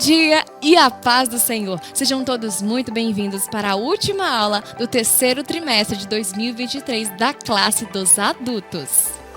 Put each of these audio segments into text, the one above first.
dia e a paz do Senhor. Sejam todos muito bem-vindos para a última aula do terceiro trimestre de 2023 da classe dos adultos.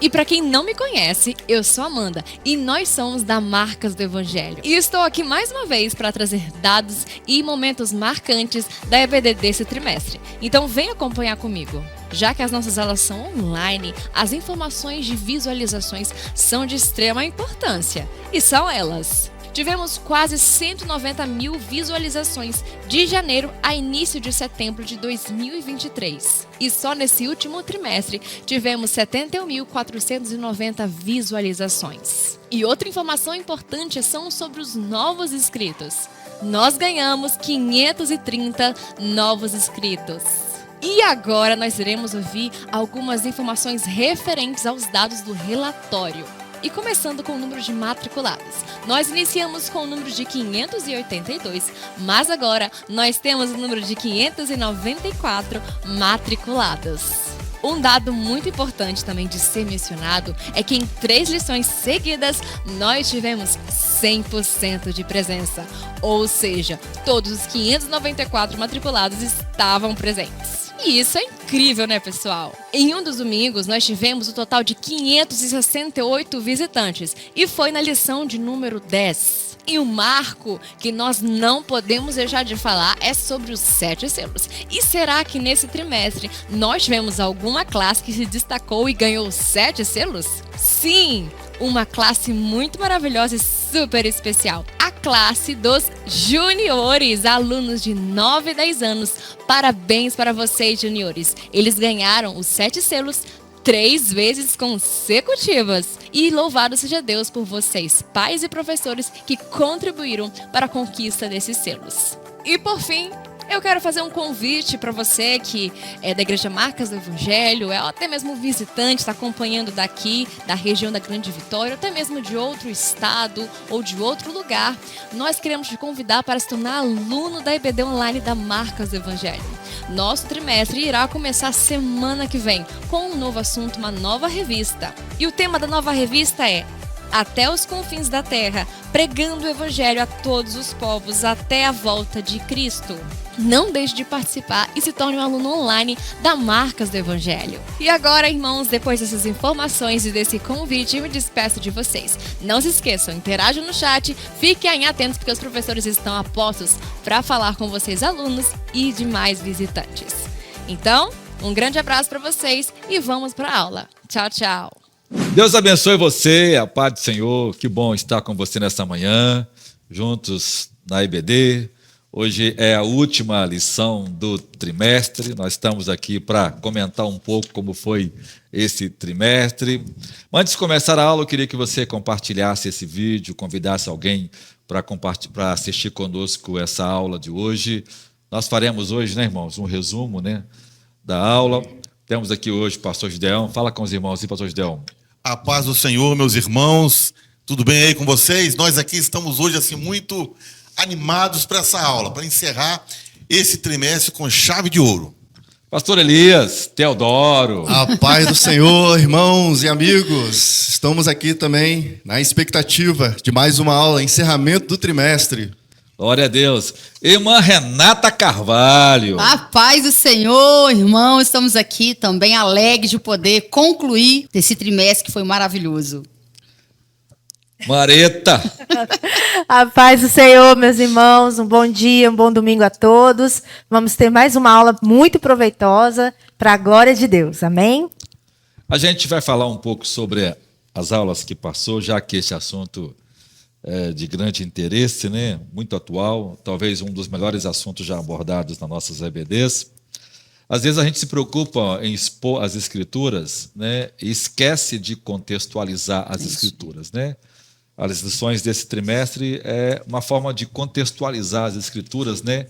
E para quem não me conhece, eu sou Amanda e nós somos da Marcas do Evangelho. E estou aqui mais uma vez para trazer dados e momentos marcantes da EBD desse trimestre. Então vem acompanhar comigo. Já que as nossas aulas são online, as informações de visualizações são de extrema importância. E são elas. Tivemos quase 190 mil visualizações de janeiro a início de setembro de 2023. E só nesse último trimestre tivemos 71.490 visualizações. E outra informação importante são sobre os novos inscritos. Nós ganhamos 530 novos inscritos. E agora nós iremos ouvir algumas informações referentes aos dados do relatório. E começando com o número de matriculados. Nós iniciamos com o número de 582, mas agora nós temos o número de 594 matriculados. Um dado muito importante também de ser mencionado é que em 3 lições seguidas nós tivemos 100% de presença. Ou seja, todos os 594 matriculados estavam presentes. E isso é incrível, né, pessoal? Em um dos domingos, nós tivemos o total de 568 visitantes. E foi na lição de número 10. E o marco que nós não podemos deixar de falar é sobre os 7 selos. E será que nesse trimestre nós tivemos alguma classe que se destacou e ganhou 7 selos? Sim! Uma classe muito maravilhosa e super especial. A classe dos juniores, alunos de 9 e 10 anos. Parabéns para vocês, juniores. Eles ganharam os 7 selos 3 vezes consecutivas. E louvado seja Deus por vocês, pais e professores, que contribuíram para a conquista desses selos. E por fim, eu quero fazer um convite para você que é da Igreja Marcas do Evangelho, é até mesmo visitante, está acompanhando daqui, da região da Grande Vitória, até mesmo de outro estado ou de outro lugar. Nós queremos te convidar para se tornar aluno da EBD Online da Marcas do Evangelho. Nosso trimestre irá começar semana que vem com um novo assunto, uma nova revista. E o tema da nova revista é Até os Confins da Terra, pregando o Evangelho a todos os povos até a volta de Cristo. Não deixe de participar e se torne um aluno online da Marcas do Evangelho. E agora, irmãos, depois dessas informações e desse convite, eu me despeço de vocês. Não se esqueçam, interajam no chat, fiquem atentos porque os professores estão a postos para falar com vocês, alunos e demais visitantes. Então, um grande abraço para vocês e vamos para a aula. Tchau, tchau. Deus abençoe você, a paz do Senhor. Que bom estar com você nessa manhã, juntos na EBD. Hoje é a última lição do trimestre. Nós estamos aqui para comentar um pouco como foi esse trimestre. Antes de começar a aula, eu queria que você compartilhasse esse vídeo, convidasse alguém para assistir conosco essa aula de hoje. Nós faremos hoje, né, irmãos, um resumo, né, da aula. Temos aqui hoje o pastor Gideão. Fala com os irmãos aí, pastor Gideão. A paz do Senhor, meus irmãos. Tudo bem aí com vocês? Nós aqui estamos hoje assim muito animados para essa aula, para encerrar esse trimestre com chave de ouro. Pastor Elias, Teodoro. A paz do Senhor, irmãos e amigos. Estamos aqui também na expectativa de mais uma aula, encerramento do trimestre. Glória a Deus. Irmã Renata Carvalho. A paz do Senhor, irmão. Estamos aqui também alegres de poder concluir esse trimestre que foi maravilhoso. Mareta. A paz do Senhor, meus irmãos. Um bom dia, um bom domingo a todos. Vamos ter mais uma aula muito proveitosa para a glória de Deus. Amém? A gente vai falar um pouco sobre as aulas que passou, já que esse assunto de grande interesse, né? Muito atual, talvez um dos melhores assuntos já abordados nas nossas EBDs. Às vezes a gente se preocupa em expor as escrituras, né? E esquece de contextualizar as escrituras, né? As lições desse trimestre é uma forma de contextualizar as escrituras, né?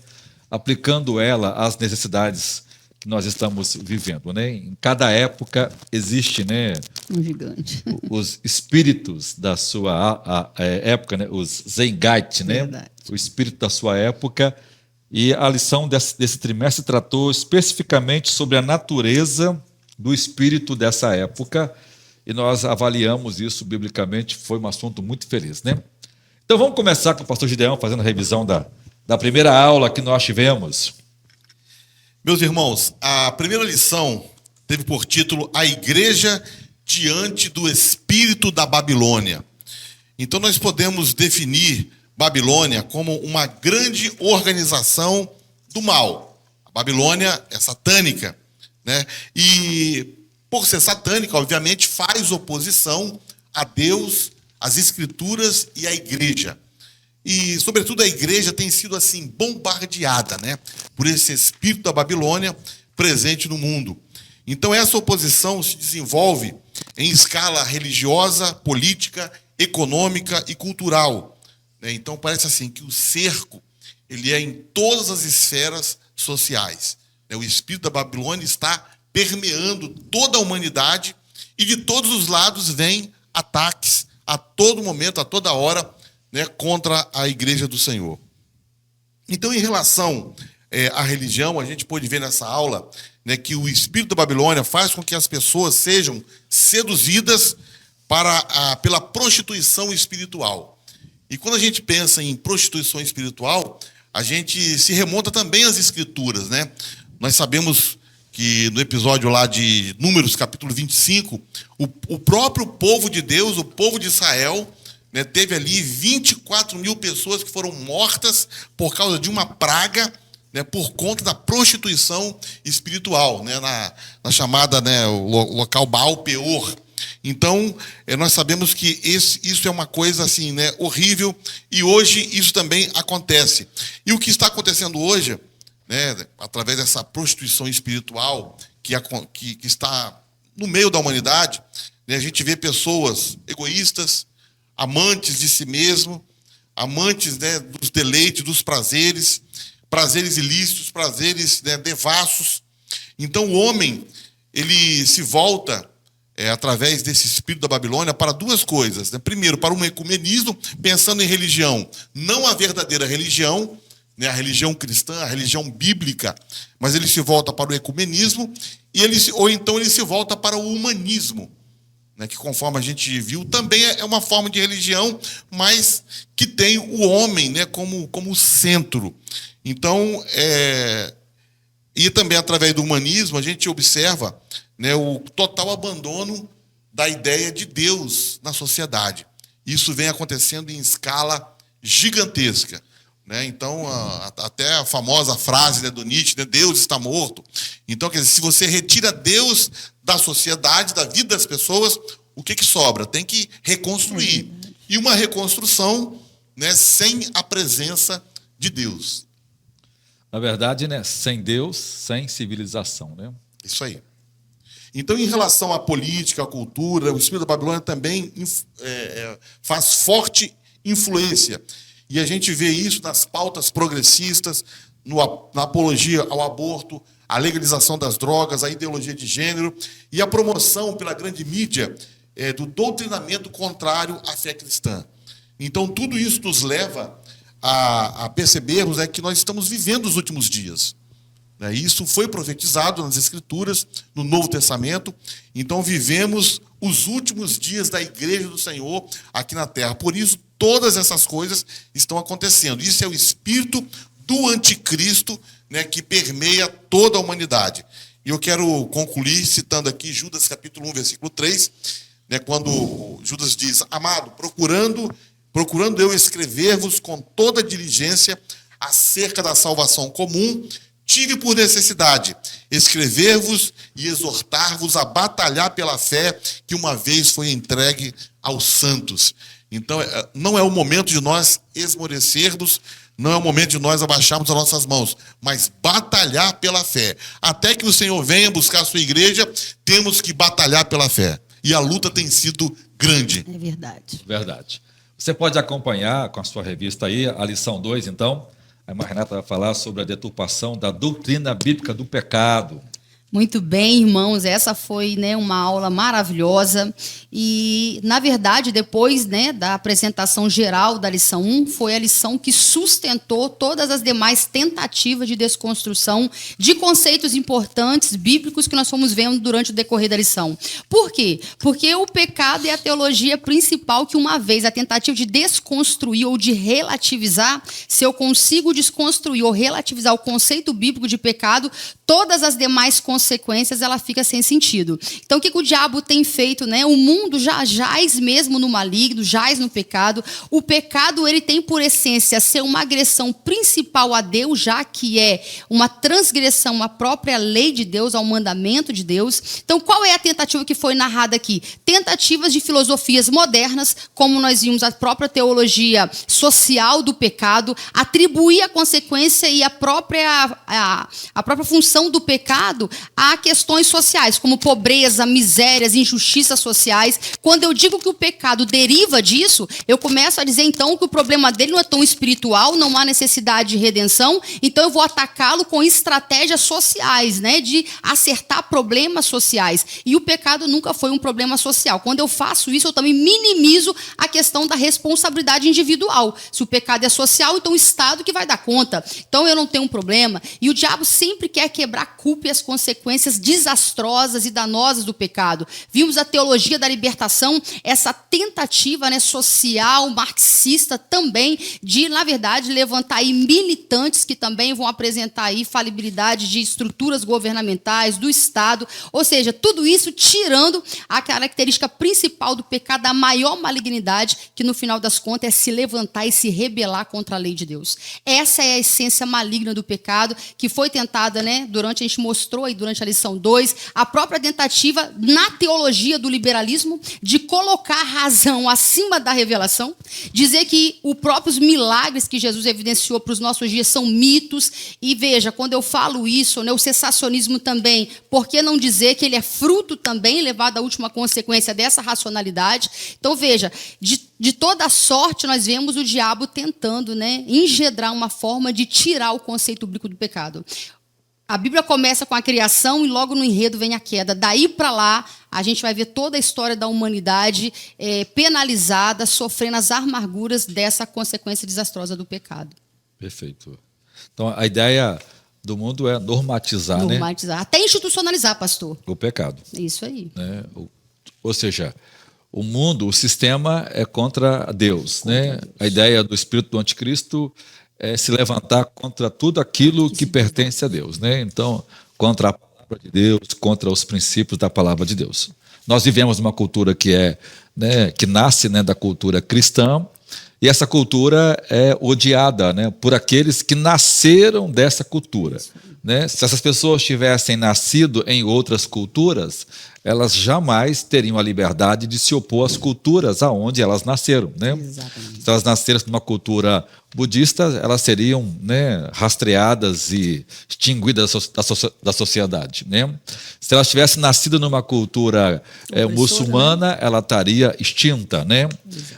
Aplicando ela às necessidades que nós estamos vivendo, né? Em cada época existe, né, um gigante. Os espíritos da sua época, né? Os Zeitgeist, né? Verdade. O espírito da sua época. E a lição desse trimestre tratou especificamente sobre a natureza do espírito dessa época. E nós avaliamos isso biblicamente, foi um assunto muito feliz, né? Então vamos começar com o pastor Gideão fazendo a revisão da primeira aula que nós tivemos. Meus irmãos, a primeira lição teve por título A Igreja diante do Espírito da Babilônia. Então nós podemos definir Babilônia como uma grande organização do mal. A Babilônia é satânica, né? E por ser satânica, obviamente, faz oposição a Deus, às Escrituras e à igreja. E, sobretudo, a igreja tem sido assim bombardeada, né, por esse espírito da Babilônia presente no mundo. Então, essa oposição se desenvolve em escala religiosa, política, econômica e cultural. Então, parece assim que o cerco ele é em todas as esferas sociais. O espírito da Babilônia está permeando toda a humanidade e de todos os lados vêm ataques a todo momento, a toda hora, né, contra a igreja do Senhor. Então, em relação à religião, a gente pôde ver nessa aula, né, que o espírito da Babilônia faz com que as pessoas sejam seduzidas pela prostituição espiritual. E quando a gente pensa em prostituição espiritual, a gente se remonta também às Escrituras, né? Nós sabemos que no episódio lá de Números, capítulo 25, o próprio povo de Deus, o povo de Israel, né, teve ali 24 mil pessoas que foram mortas por causa de uma praga, né, por conta da prostituição espiritual, né, na chamada, né, o local Baal Peor. Então, nós sabemos que isso é uma coisa assim, né, horrível, e hoje isso também acontece. E o que está acontecendo hoje, né, através dessa prostituição espiritual que está no meio da humanidade, né, a gente vê pessoas egoístas, amantes de si mesmo, amantes, né, dos deleites, dos prazeres ilícitos, prazeres, né, devassos. Então o homem ele se volta através desse espírito da Babilônia para duas coisas, né? Primeiro, para um ecumenismo, pensando em religião, não a verdadeira religião, né, a religião cristã, a religião bíblica, mas ele se volta para o ecumenismo, ou então ele se volta para o humanismo, né, que, conforme a gente viu, também é uma forma de religião, mas que tem o homem, né, como centro. Então, e também através do humanismo, a gente observa, né, o total abandono da ideia de Deus na sociedade. Isso vem acontecendo em escala gigantesca. Né? Então, até a famosa frase, né, do Nietzsche, né, Deus está morto. Então, quer dizer, se você retira Deus da sociedade, da vida das pessoas, o que sobra? Tem que reconstruir. E uma reconstrução, né, sem a presença de Deus. Na verdade, né, sem Deus, sem civilização. Né? Isso aí. Então, em relação à política, à cultura, o espírito da Babilônia também faz forte influência. E a gente vê isso nas pautas progressistas, na apologia ao aborto, a legalização das drogas, a ideologia de gênero e a promoção pela grande mídia do doutrinamento contrário à fé cristã. Então, tudo isso nos leva a percebermos que nós estamos vivendo os últimos dias. Isso foi profetizado nas Escrituras, no Novo Testamento. Então, vivemos os últimos dias da Igreja do Senhor aqui na Terra. Por isso, todas essas coisas estão acontecendo. Isso é o espírito do anticristo, né, que permeia toda a humanidade. E eu quero concluir citando aqui Judas capítulo 1, versículo 3, né, quando Judas diz: Amado, procurando eu escrever-vos com toda diligência acerca da salvação comum, tive por necessidade escrever-vos e exortar-vos a batalhar pela fé que uma vez foi entregue aos santos. Então, não é o momento de nós esmorecermos, não é o momento de nós abaixarmos as nossas mãos, mas batalhar pela fé. Até que o Senhor venha buscar a sua igreja, temos que batalhar pela fé. E a luta tem sido grande. É verdade. Verdade. Você pode acompanhar com a sua revista aí, a lição 2, então. A irmã Renata vai falar sobre a deturpação da doutrina bíblica do pecado. Muito bem, irmãos, essa foi, né, uma aula maravilhosa e, na verdade, depois, né, da apresentação geral da lição 1, foi a lição que sustentou todas as demais tentativas de desconstrução de conceitos importantes, bíblicos, que nós fomos vendo durante o decorrer da lição. Por quê? Porque o pecado é a teologia principal que, uma vez a tentativa de desconstruir ou de relativizar, se eu consigo desconstruir ou relativizar o conceito bíblico de pecado, todas as demais consequências ela fica sem sentido. Então, o que o diabo tem feito, né? O mundo já jaz mesmo no maligno, jaz no pecado. O pecado, ele tem por essência ser uma agressão principal a Deus, já que é uma transgressão à própria lei de Deus, ao mandamento de Deus. Então, qual é a tentativa que foi narrada aqui? Tentativas de filosofias modernas, como nós vimos a própria teologia social do pecado, atribuir a consequência e a própria função do pecado a questões sociais, como pobreza, misérias, injustiças sociais. Quando eu digo que o pecado deriva disso, eu começo a dizer, então, que o problema dele não é tão espiritual, não há necessidade de redenção, então eu vou atacá-lo com estratégias sociais, né, de acertar problemas sociais. E o pecado nunca foi um problema social. Quando eu faço isso, eu também minimizo a questão da responsabilidade individual. Se o pecado é social, então o Estado que vai dar conta. Então eu não tenho um problema. E o diabo sempre quer quebrar a culpa e as consequências desastrosas e danosas do pecado. Vimos a teologia da libertação, essa tentativa, né, social, marxista também, de, na verdade, levantar aí militantes que também vão apresentar aí falibilidade de estruturas governamentais, do Estado, ou seja, tudo isso tirando a característica principal do pecado, a maior malignidade, que no final das contas é se levantar e se rebelar contra a lei de Deus. Essa é a essência maligna do pecado, que foi tentada, né, a gente mostrou aí durante a lição 2, a própria tentativa na teologia do liberalismo de colocar a razão acima da revelação, dizer que os próprios milagres que Jesus evidenciou para os nossos dias são mitos. E veja, quando eu falo isso, né, o cessacionismo também, por que não dizer que ele é fruto também, levado à última consequência dessa racionalidade? Então veja, de toda sorte nós vemos o diabo tentando, né, engendrar uma forma de tirar o conceito bíblico do pecado. A Bíblia começa com a criação e logo no enredo vem a queda. Daí para lá, a gente vai ver toda a história da humanidade penalizada, sofrendo as amarguras dessa consequência desastrosa do pecado. Perfeito. Então, a ideia do mundo é normatizar, Normatizar, né? Até institucionalizar, pastor. O pecado. Isso aí. Né? Ou seja, o mundo, o sistema é contra Deus. Né? A ideia do espírito do anticristo é se levantar contra tudo aquilo que pertence a Deus, né? Então, contra a palavra de Deus, contra os princípios da palavra de Deus. Nós vivemos uma cultura que que nasce, né, da cultura cristã, e essa cultura é odiada, né, por aqueles que nasceram dessa cultura. Né? Se essas pessoas tivessem nascido em outras culturas, elas jamais teriam a liberdade de se opor às culturas aonde elas nasceram. Né? Se elas nasceram numa cultura budista, elas seriam, né, rastreadas e extinguidas da sociedade. Né? Se elas tivessem nascido numa cultura muçulmana, né, ela estaria extinta. Né?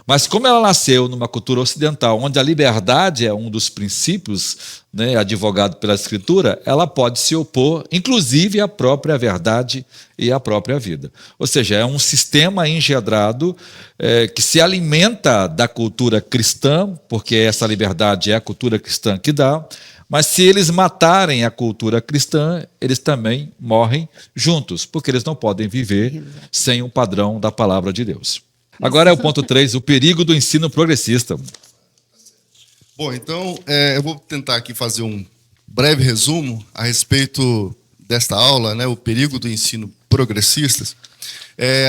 Mas como ela nasceu numa cultura ocidental, onde a liberdade é um dos princípios, né, advogado pela Escritura, ela pode se opor, inclusive, à própria verdade e à própria vida. Ou seja, é um sistema engendrado que se alimenta da cultura cristã, porque essa liberdade é a cultura cristã que dá, mas se eles matarem a cultura cristã, eles também morrem juntos, porque eles não podem viver sem o padrão da palavra de Deus. Agora é o ponto 3, o perigo do ensino progressista. Bom, então eu vou tentar aqui fazer um breve resumo a respeito desta aula, né, o perigo do ensino progressista.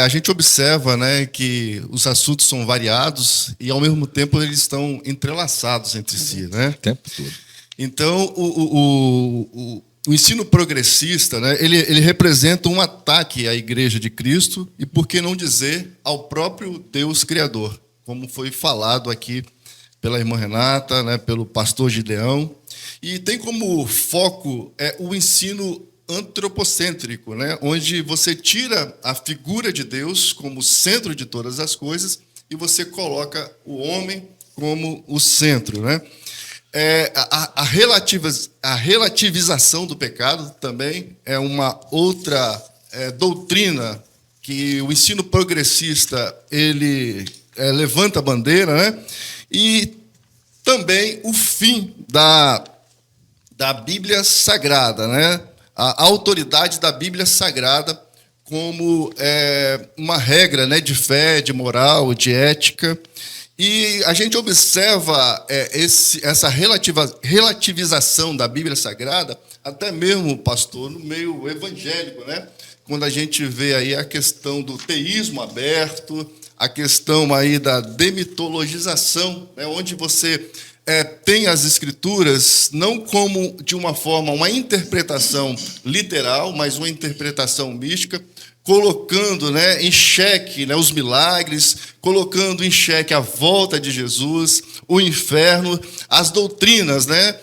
A gente observa, né, que os assuntos são variados e, ao mesmo tempo, eles estão entrelaçados entre si. Né? O tempo todo. Então, o ensino progressista, né, ele representa um ataque à Igreja de Cristo e, por que não dizer, ao próprio Deus Criador, como foi falado aqui pela irmã Renata, né, pelo pastor Gideão, e tem como foco o ensino antropocêntrico, né, onde você tira a figura de Deus como centro de todas as coisas e você coloca o homem como o centro. Né? A relativização do pecado também é uma outra doutrina que o ensino progressista ele levanta a bandeira, né? E também o fim da Bíblia Sagrada, né? A autoridade da Bíblia Sagrada como uma regra, né, de fé, de moral, de ética. E a gente observa essa relativização da Bíblia Sagrada, até mesmo, pastor, no meio evangélico, né? Quando a gente vê aí a questão do teísmo aberto, a questão aí da demitologização, né? Onde você tem as Escrituras não como, de uma forma, uma interpretação literal, mas uma interpretação mística, colocando, né, em xeque, né, os milagres, colocando em xeque a volta de Jesus, o inferno, as doutrinas, né,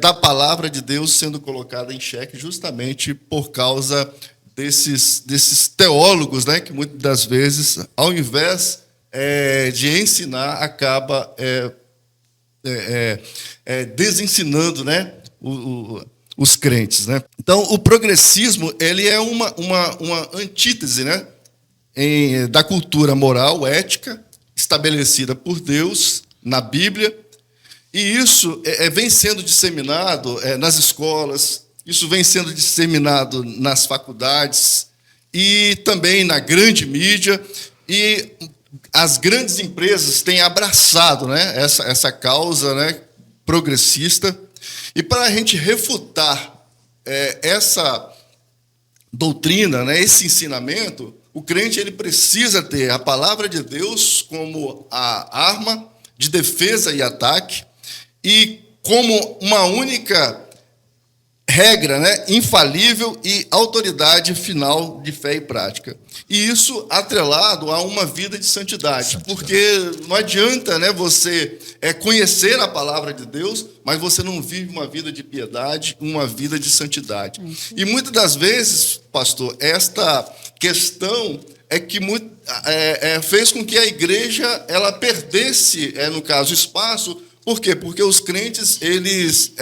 da palavra de Deus sendo colocada em xeque justamente por causa desses teólogos, né, que muitas das vezes, ao invés de ensinar, acaba desensinando, né, os crentes, né? Então, o progressismo ele é uma antítese, né, da cultura moral, ética, estabelecida por Deus na Bíblia, e isso vem sendo disseminado nas escolas, isso vem sendo disseminado nas faculdades e também na grande mídia, e as grandes empresas têm abraçado, né, essa causa, né, progressista. E para a gente refutar essa doutrina, né, esse ensinamento, o crente ele precisa ter a palavra de Deus como a arma de defesa e ataque e como uma única regra, né, infalível e autoridade final de fé e prática. E isso atrelado a uma vida de santidade. Porque não adianta, né, você conhecer a palavra de Deus, mas você não vive uma vida de piedade, uma vida de santidade. E muitas das vezes, pastor, esta questão que fez com que a igreja ela perdesse, no caso, espaço. Por quê? Porque os crentes eles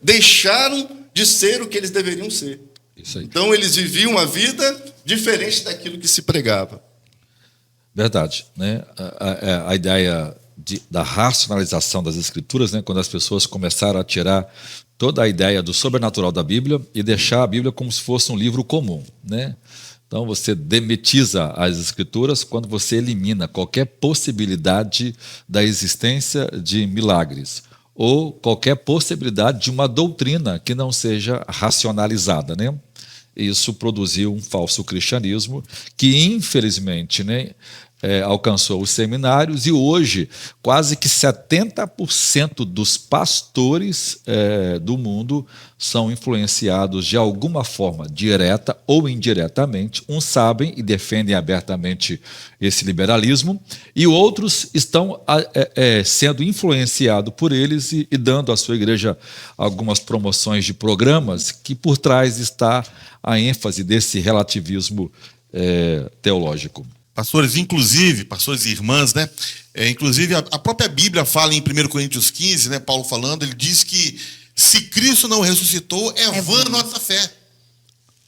deixaram de ser o que eles deveriam ser. Isso aí. Então, eles viviam uma vida diferente daquilo que se pregava. Verdade, né? A ideia da racionalização das Escrituras, né? Quando as pessoas começaram a tirar toda a ideia do sobrenatural da Bíblia e deixar a Bíblia como se fosse um livro comum, né? Então, você demetiza as Escrituras quando você elimina qualquer possibilidade da existência de milagres ou qualquer possibilidade de uma doutrina que não seja racionalizada, né? Isso produziu um falso cristianismo que, infelizmente, né, alcançou os seminários e hoje quase que 70% dos pastores do mundo são influenciados de alguma forma, direta ou indiretamente. Uns sabem e defendem abertamente esse liberalismo e outros estão sendo influenciados por eles e dando à sua igreja algumas promoções de programas que por trás está a ênfase desse relativismo teológico. Pastores e irmãs, né? Inclusive, a própria Bíblia fala em 1 Coríntios 15, né? Paulo falando, ele diz que se Cristo não ressuscitou, é vã a nossa fé.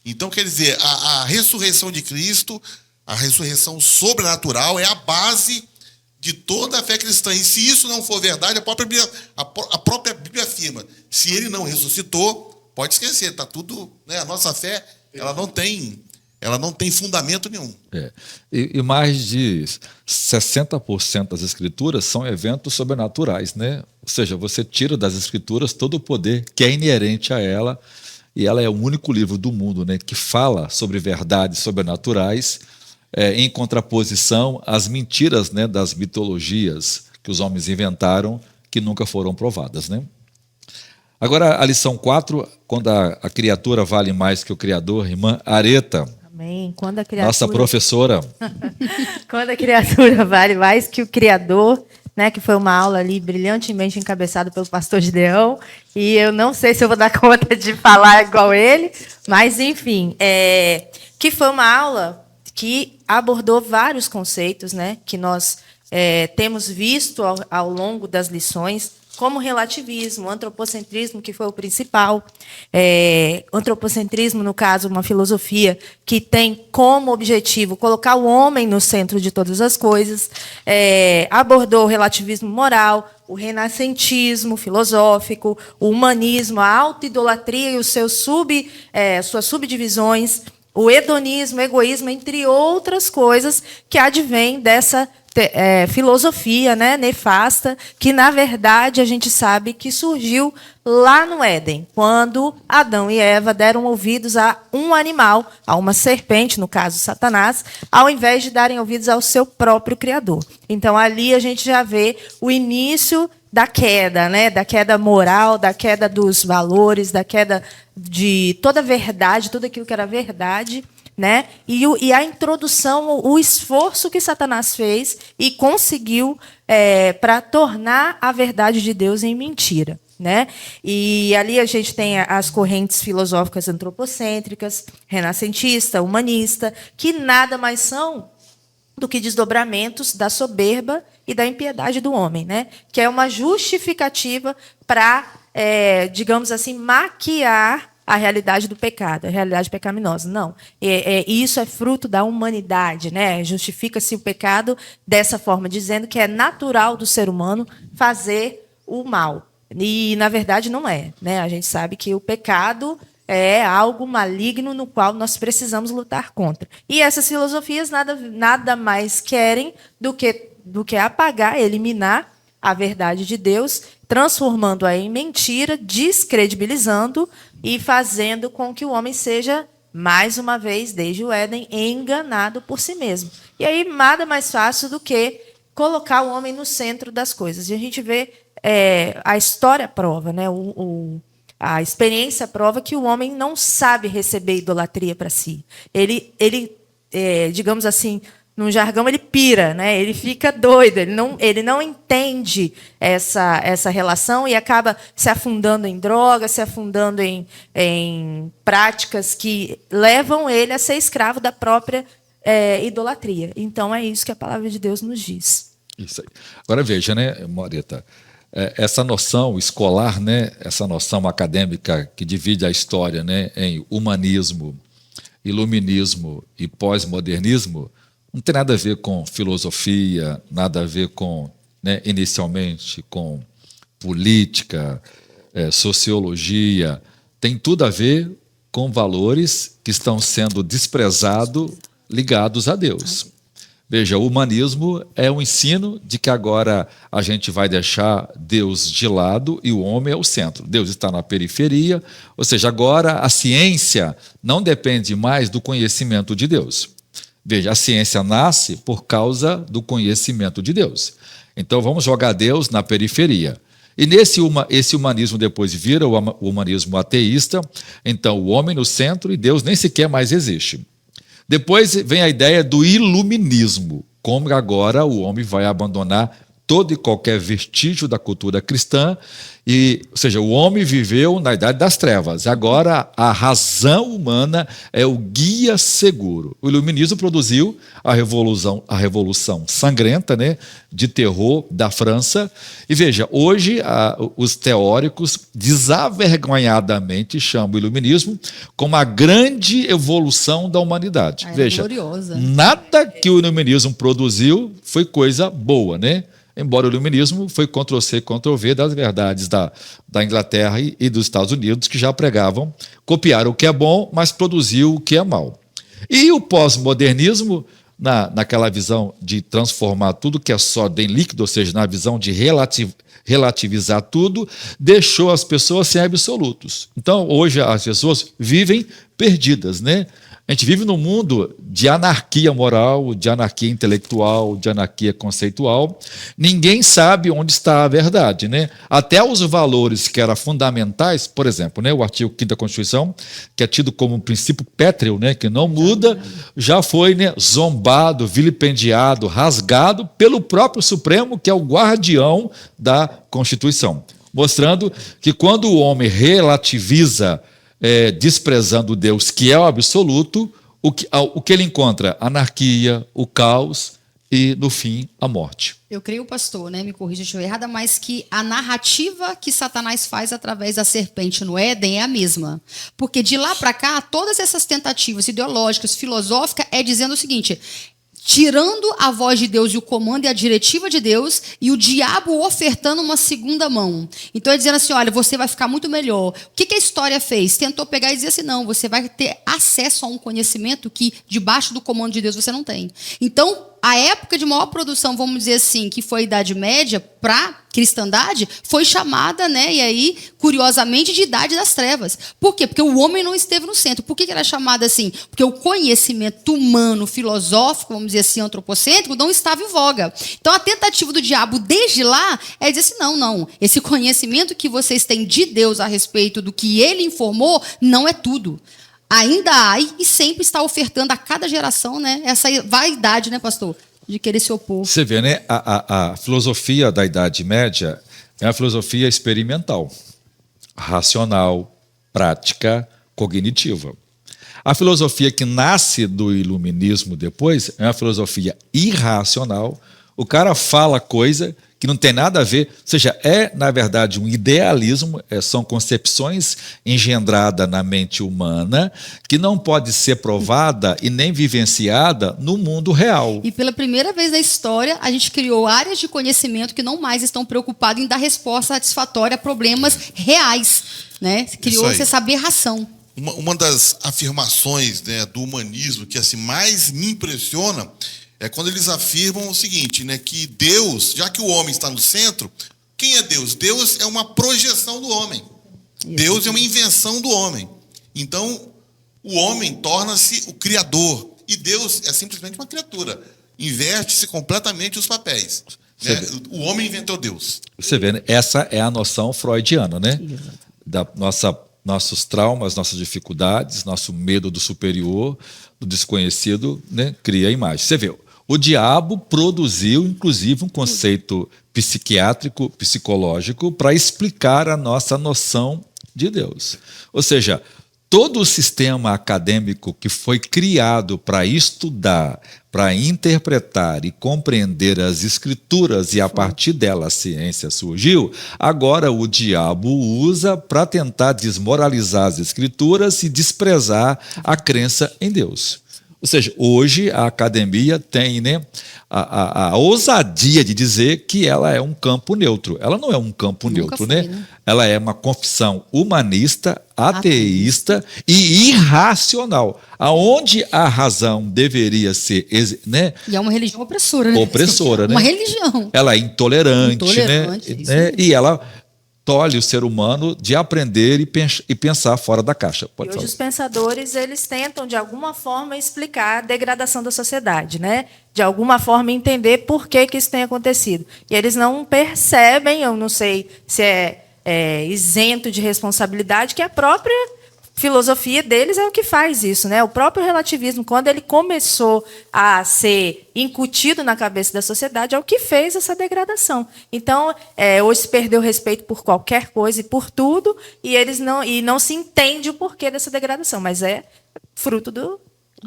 Então, quer dizer, a ressurreição de Cristo, a ressurreição sobrenatural, é a base de toda a fé cristã. E se isso não for verdade, a própria Bíblia afirma, se ele não ressuscitou, pode esquecer, está tudo, né? A nossa fé, ela não tem fundamento nenhum. E mais de 60% das Escrituras são eventos sobrenaturais, né? Ou seja, você tira das Escrituras todo o poder que é inerente a ela, e ela é o único livro do mundo, né, que fala sobre verdades sobrenaturais, em contraposição às mentiras, né, das mitologias que os homens inventaram, que nunca foram provadas, né? Agora, a lição 4, quando a criatura vale mais que o Criador, irmã Areta, Amém. Quando a criatura... nossa professora. Quando a criatura vale mais que o Criador, né, que foi uma aula ali brilhantemente encabeçada pelo pastor Gideão, e eu não sei se eu vou dar conta de falar igual ele, mas enfim, que foi uma aula que abordou vários conceitos, né, que nós temos visto ao longo das lições, como relativismo, antropocentrismo, que foi o principal. Antropocentrismo, no caso, uma filosofia que tem como objetivo colocar o homem no centro de todas as coisas. Abordou o relativismo moral, o renascentismo filosófico, o humanismo, a autoidolatria e os suas subdivisões, o hedonismo, o egoísmo, entre outras coisas que advêm dessa filosofia, né, nefasta, que, na verdade, a gente sabe que surgiu lá no Éden, quando Adão e Eva deram ouvidos a um animal, a uma serpente, no caso Satanás, ao invés de darem ouvidos ao seu próprio Criador. Então, ali a gente já vê o início da queda, né, da queda moral, da queda dos valores, da queda de toda a verdade, tudo aquilo que era verdade, né? E a introdução, o esforço que Satanás fez e conseguiu para tornar a verdade de Deus em mentira, né? E ali a gente tem as correntes filosóficas antropocêntricas, renascentista, humanista, que nada mais são do que desdobramentos da soberba e da impiedade do homem, né? Que é uma justificativa para, digamos assim, maquiar a realidade do pecado, a realidade pecaminosa. Não. Isso é fruto da humanidade, né? Justifica-se o pecado dessa forma, dizendo que é natural do ser humano fazer o mal. E, na verdade, não é, né? A gente sabe que o pecado é algo maligno no qual nós precisamos lutar contra. E essas filosofias nada mais querem do que apagar, eliminar a verdade de Deus, transformando-a em mentira, descredibilizando e fazendo com que o homem seja, mais uma vez, desde o Éden, enganado por si mesmo. E aí, nada mais fácil do que colocar o homem no centro das coisas. E a gente vê, a história prova, né? A experiência prova que o homem não sabe receber idolatria para si. Ele digamos assim, num jargão, ele pira, né? Ele fica doido, ele não entende essa relação e acaba se afundando em drogas, se afundando em práticas que levam ele a ser escravo da própria idolatria. Então, é isso que a palavra de Deus nos diz. Isso aí. Agora, veja, né, Morita, essa noção escolar, né, essa noção acadêmica que divide a história, né, em humanismo, iluminismo e pós-modernismo, não tem nada a ver com filosofia, nada a ver com, né, inicialmente, com política, sociologia. Tem tudo a ver com valores que estão sendo desprezados, ligados a Deus. Veja, o humanismo é o ensino de que agora a gente vai deixar Deus de lado e o homem é o centro. Deus está na periferia, ou seja, agora a ciência não depende mais do conhecimento de Deus. Veja, a ciência nasce por causa do conhecimento de Deus. Então, vamos jogar Deus na periferia. E esse humanismo depois vira o humanismo ateísta, então o homem no centro e Deus nem sequer mais existe. Depois vem a ideia do iluminismo, como agora o homem vai abandonar todo e qualquer vestígio da cultura cristã, ou seja, o homem viveu na idade das trevas. Agora a razão humana é o guia seguro. O iluminismo produziu a revolução sangrenta, né, de terror da França. E veja, hoje os teóricos desavergonhadamente chamam o iluminismo como a grande evolução da humanidade. Veja, gloriosa. Nada que o iluminismo produziu foi coisa boa, né? Embora o iluminismo foi Ctrl-C, Ctrl-V das verdades da Inglaterra e dos Estados Unidos, que já pregavam, copiaram o que é bom, mas produziu o que é mal. E o pós-modernismo, naquela visão de transformar tudo que é sólido em líquido, ou seja, na visão de relativizar tudo, deixou as pessoas sem absolutos. Então, hoje as pessoas vivem perdidas, né? A gente vive num mundo de anarquia moral, de anarquia intelectual, de anarquia conceitual. Ninguém sabe onde está a verdade, né? Até os valores que eram fundamentais, por exemplo, né, o artigo 5º da Constituição, que é tido como um princípio pétreo, né, que não muda, já foi, né, zombado, vilipendiado, rasgado pelo próprio Supremo, que é o guardião da Constituição. Mostrando que quando o homem relativiza, desprezando Deus, que é o absoluto, o que ele encontra? Anarquia, o caos e, no fim, a morte. Eu creio, pastor, né? Me corrija se eu estiver errada, mas que a narrativa que Satanás faz através da serpente no Éden é a mesma. Porque de lá para cá, todas essas tentativas ideológicas, filosóficas, é dizendo o seguinte: tirando a voz de Deus e o comando e a diretiva de Deus, e o diabo ofertando uma segunda mão. Então é dizendo assim: olha, você vai ficar muito melhor. O que a história fez? Tentou pegar e dizer assim: não, você vai ter acesso a um conhecimento que debaixo do comando de Deus você não tem. Então, a época de maior produção, vamos dizer assim, que foi a Idade Média, para a cristandade, foi chamada, né, e aí, curiosamente, de Idade das Trevas. Por quê? Porque o homem não esteve no centro. Por que era chamada assim? Porque o conhecimento humano, filosófico, vamos dizer assim, antropocêntrico, não estava em voga. Então, a tentativa do diabo, desde lá, é dizer assim: não, esse conhecimento que vocês têm de Deus a respeito do que ele informou, não é tudo. Ainda há e sempre está ofertando a cada geração, né, essa vaidade, né, pastor, de querer se opor. Você vê, né? A filosofia da Idade Média é uma filosofia experimental, racional, prática, cognitiva. A filosofia que nasce do iluminismo depois é uma filosofia irracional. O cara fala coisa que não tem nada a ver, ou seja, é, na verdade, um idealismo, são concepções engendradas na mente humana que não pode ser provada e nem vivenciada no mundo real. E pela primeira vez na história, a gente criou áreas de conhecimento que não mais estão preocupadas em dar resposta satisfatória a problemas reais, né? Criou-se essa aberração. Uma das afirmações, né, do humanismo que assim mais me impressiona é quando eles afirmam o seguinte, né, que Deus, já que o homem está no centro, quem é Deus? Deus é uma projeção do homem. Deus é uma invenção do homem. Então, o homem torna-se o criador e Deus é simplesmente uma criatura. Inverte-se completamente os papéis. Né? O homem inventou Deus. Você vê, né? Essa é a noção freudiana, né? Da nossos traumas, nossas dificuldades, nosso medo do superior, do desconhecido, né? Cria a imagem. Você vê, o diabo produziu, inclusive, um conceito psiquiátrico, psicológico, para explicar a nossa noção de Deus. Ou seja, todo o sistema acadêmico que foi criado para estudar, para interpretar e compreender as escrituras, e a partir dela a ciência surgiu, agora o diabo usa para tentar desmoralizar as escrituras e desprezar a crença em Deus. Ou seja, hoje a academia tem, né, a ousadia de dizer que ela é um campo neutro. Ela não é um campo neutro, né? Ela é uma confissão humanista, ateísta e irracional, aonde a razão deveria ser, né? E é uma religião opressora, né? Opressora, né? Uma religião. Ela é intolerante, né? E ela tolhe o ser humano de aprender e pensar fora da caixa. E hoje os pensadores, eles tentam, de alguma forma, explicar a degradação da sociedade, né? De alguma forma, entender por que isso tem acontecido. E eles não percebem, eu não sei se é isento de responsabilidade, que a própria filosofia deles é o que faz isso, né? O próprio relativismo, quando ele começou a ser incutido na cabeça da sociedade, é o que fez essa degradação. Então, hoje se perdeu o respeito por qualquer coisa e por tudo, e não se entende o porquê dessa degradação, mas é fruto do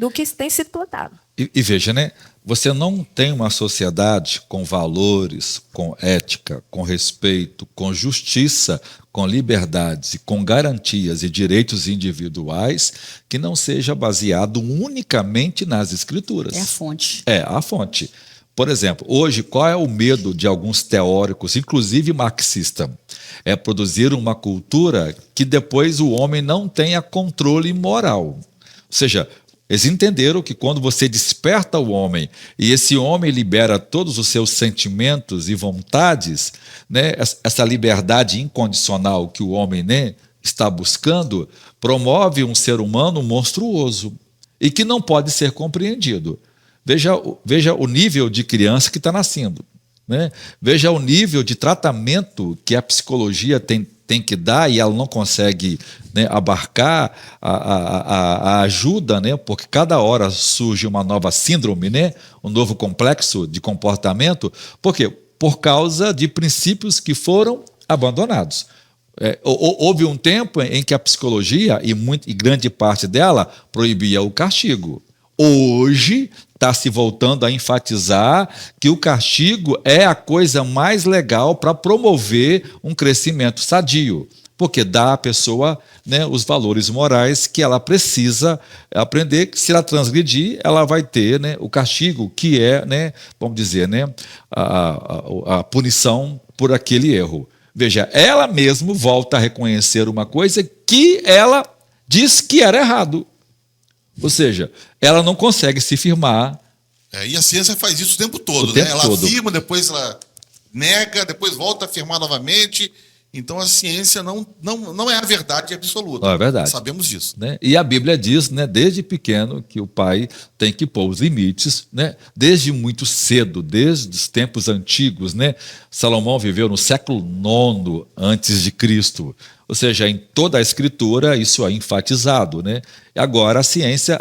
que tem sido plantado. E veja, né? Você não tem uma sociedade com valores, com ética, com respeito, com justiça, com liberdades e com garantias e direitos individuais que não seja baseado unicamente nas escrituras. É a fonte. É a fonte. Por exemplo, hoje, qual é o medo de alguns teóricos, inclusive marxista? É produzir uma cultura que depois o homem não tenha controle moral. Ou seja, eles entenderam que quando você desperta o homem e esse homem libera todos os seus sentimentos e vontades, né, essa liberdade incondicional que o homem, né, está buscando, promove um ser humano monstruoso e que não pode ser compreendido. Veja o nível de criança que está nascendo, né? Veja o nível de tratamento que a psicologia tem que dar e ela não consegue, né, abarcar a ajuda, né, porque cada hora surge uma nova síndrome, né, um novo complexo de comportamento. Por quê? Por causa de princípios que foram abandonados. Houve um tempo em que a psicologia, e grande parte dela, proibia o castigo. Hoje está se voltando a enfatizar que o castigo é a coisa mais legal para promover um crescimento sadio, porque dá à pessoa, né, os valores morais que ela precisa aprender, que se ela transgredir, ela vai ter, né, o castigo, que é, né, vamos dizer, né, a punição por aquele erro. Veja, ela mesmo volta a reconhecer uma coisa que ela diz que era errado. Ou seja, ela não consegue se firmar. E a ciência faz isso o tempo todo, tempo ela todo. afirma, depois ela nega, depois volta a afirmar novamente. Então a ciência não é a verdade absoluta. Não é verdade. Sabemos disso. Né? E a Bíblia diz, né, desde pequeno, que o pai tem que pôr os limites, né, desde muito cedo, desde os tempos antigos. Né? Salomão viveu no século IX antes de Cristo. Ou seja, em toda a Escritura isso é enfatizado. Né? E agora a ciência,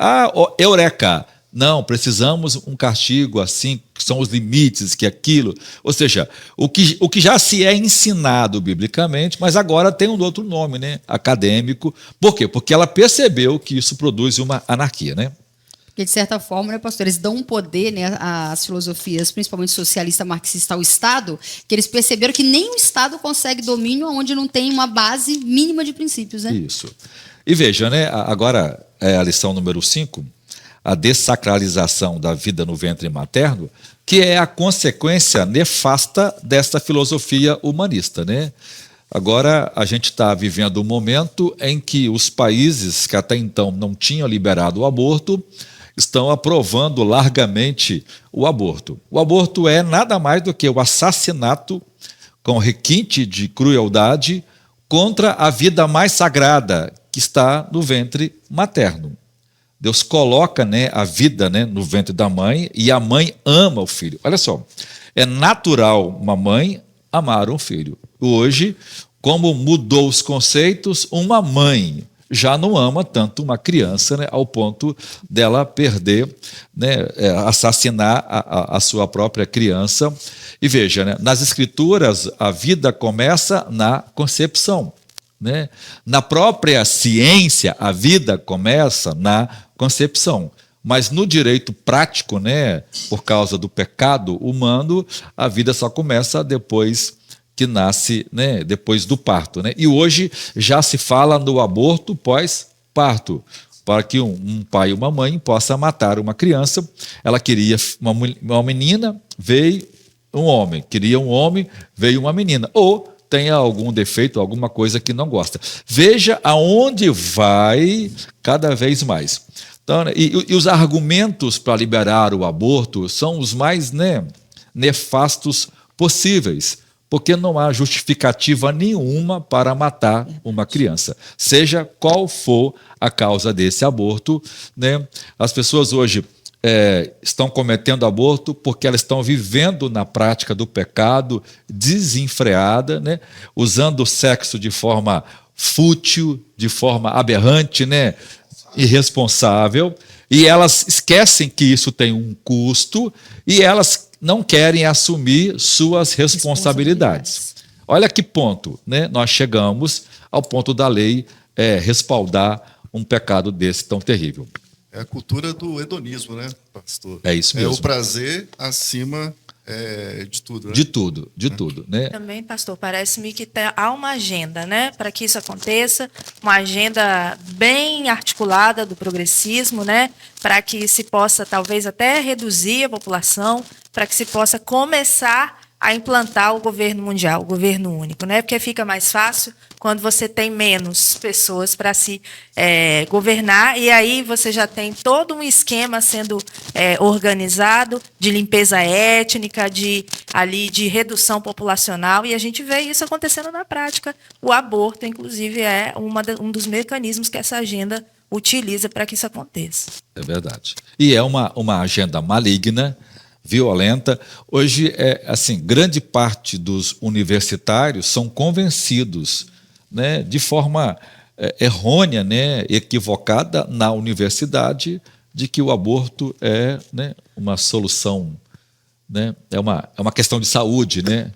eureka! Não, precisamos um castigo assim, que são os limites, que aquilo. Ou seja, o que já se é ensinado biblicamente, mas agora tem um outro nome, né? Acadêmico. Por quê? Porque ela percebeu que isso produz uma anarquia, né? Porque, de certa forma, né, pastor, eles dão um poder, né, às filosofias, principalmente socialista, marxista, ao Estado, que eles perceberam que nem o Estado consegue domínio onde não tem uma base mínima de princípios, né? Isso. E veja, né, agora é a lição número 5, a dessacralização da vida no ventre materno, que é a consequência nefasta dessa filosofia humanista, né? Agora a gente está vivendo um momento em que os países que até então não tinham liberado o aborto estão aprovando largamente o aborto. O aborto é nada mais do que o assassinato com requinte de crueldade contra a vida mais sagrada que está no ventre materno. Deus coloca, né, a vida, né, no ventre da mãe e a mãe ama o filho. Olha só, é natural uma mãe amar um filho. Hoje, como mudou os conceitos, uma mãe já não ama tanto uma criança, né, ao ponto dela perder, né, assassinar a sua própria criança. E veja, né, nas Escrituras, a vida começa na concepção. Né? Na própria ciência, a vida começa na concepção. Mas no direito prático, né, por causa do pecado humano, a vida só começa depois que nasce, né, depois do parto. Né? E hoje já se fala no aborto pós-parto, para que um pai e uma mãe possam matar uma criança. Ela queria uma menina, veio um homem. Queria um homem, veio uma menina. Ou tenha algum defeito, alguma coisa que não gosta. Veja aonde vai cada vez mais. Então, e os argumentos para liberar o aborto são os mais, né, nefastos possíveis, porque não há justificativa nenhuma para matar uma criança, seja qual for a causa desse aborto. Né? As pessoas hoje estão cometendo aborto porque elas estão vivendo na prática do pecado desenfreada, né? Usando o sexo de forma fútil, de forma aberrante, né? Irresponsável, e elas esquecem que isso tem um custo e elas não querem assumir suas responsabilidades. Olha que ponto, né? Nós chegamos ao ponto da lei respaldar um pecado desse tão terrível. É a cultura do hedonismo, né, pastor? É isso mesmo. É o prazer acima de tudo, né? De tudo, né? Também, pastor, parece-me que há uma agenda, né, para que isso aconteça, uma agenda bem articulada do progressismo, né, para que se possa talvez até reduzir a população, para que se possa começar a implantar o governo mundial, o governo único, né? Porque fica mais fácil quando você tem menos pessoas para se governar, e aí você já tem todo um esquema sendo organizado de limpeza étnica, de redução populacional, e a gente vê isso acontecendo na prática. O aborto, inclusive, é um dos mecanismos que essa agenda utiliza para que isso aconteça. É verdade. E é uma agenda maligna, violenta. Hoje, assim, grande parte dos universitários são convencidos, né, de forma errônea, né, equivocada na universidade, de que o aborto é, né, uma solução, né, é uma questão de saúde, né,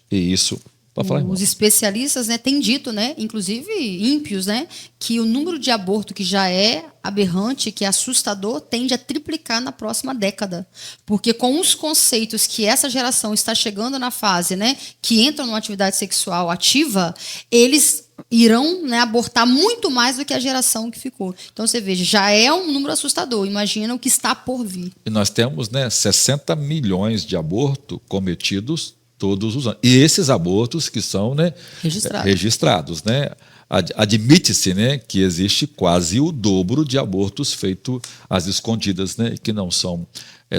e isso Pode falar, irmão. Os especialistas, né, têm dito, né, inclusive ímpios, né, que o número de aborto que já é aberrante, que é assustador, tende a triplicar na próxima década. Porque com os conceitos que essa geração está chegando na fase, né, que entram numa atividade sexual ativa, eles irão, né, abortar muito mais do que a geração que ficou. Então, você veja, já é um número assustador. Imagina o que está por vir. E nós temos, né, 60 milhões de abortos cometidos todos os anos. E esses abortos que são, né, registrados, né? Admite-se, né, que existe quase o dobro de abortos feitos às escondidas, né, que não são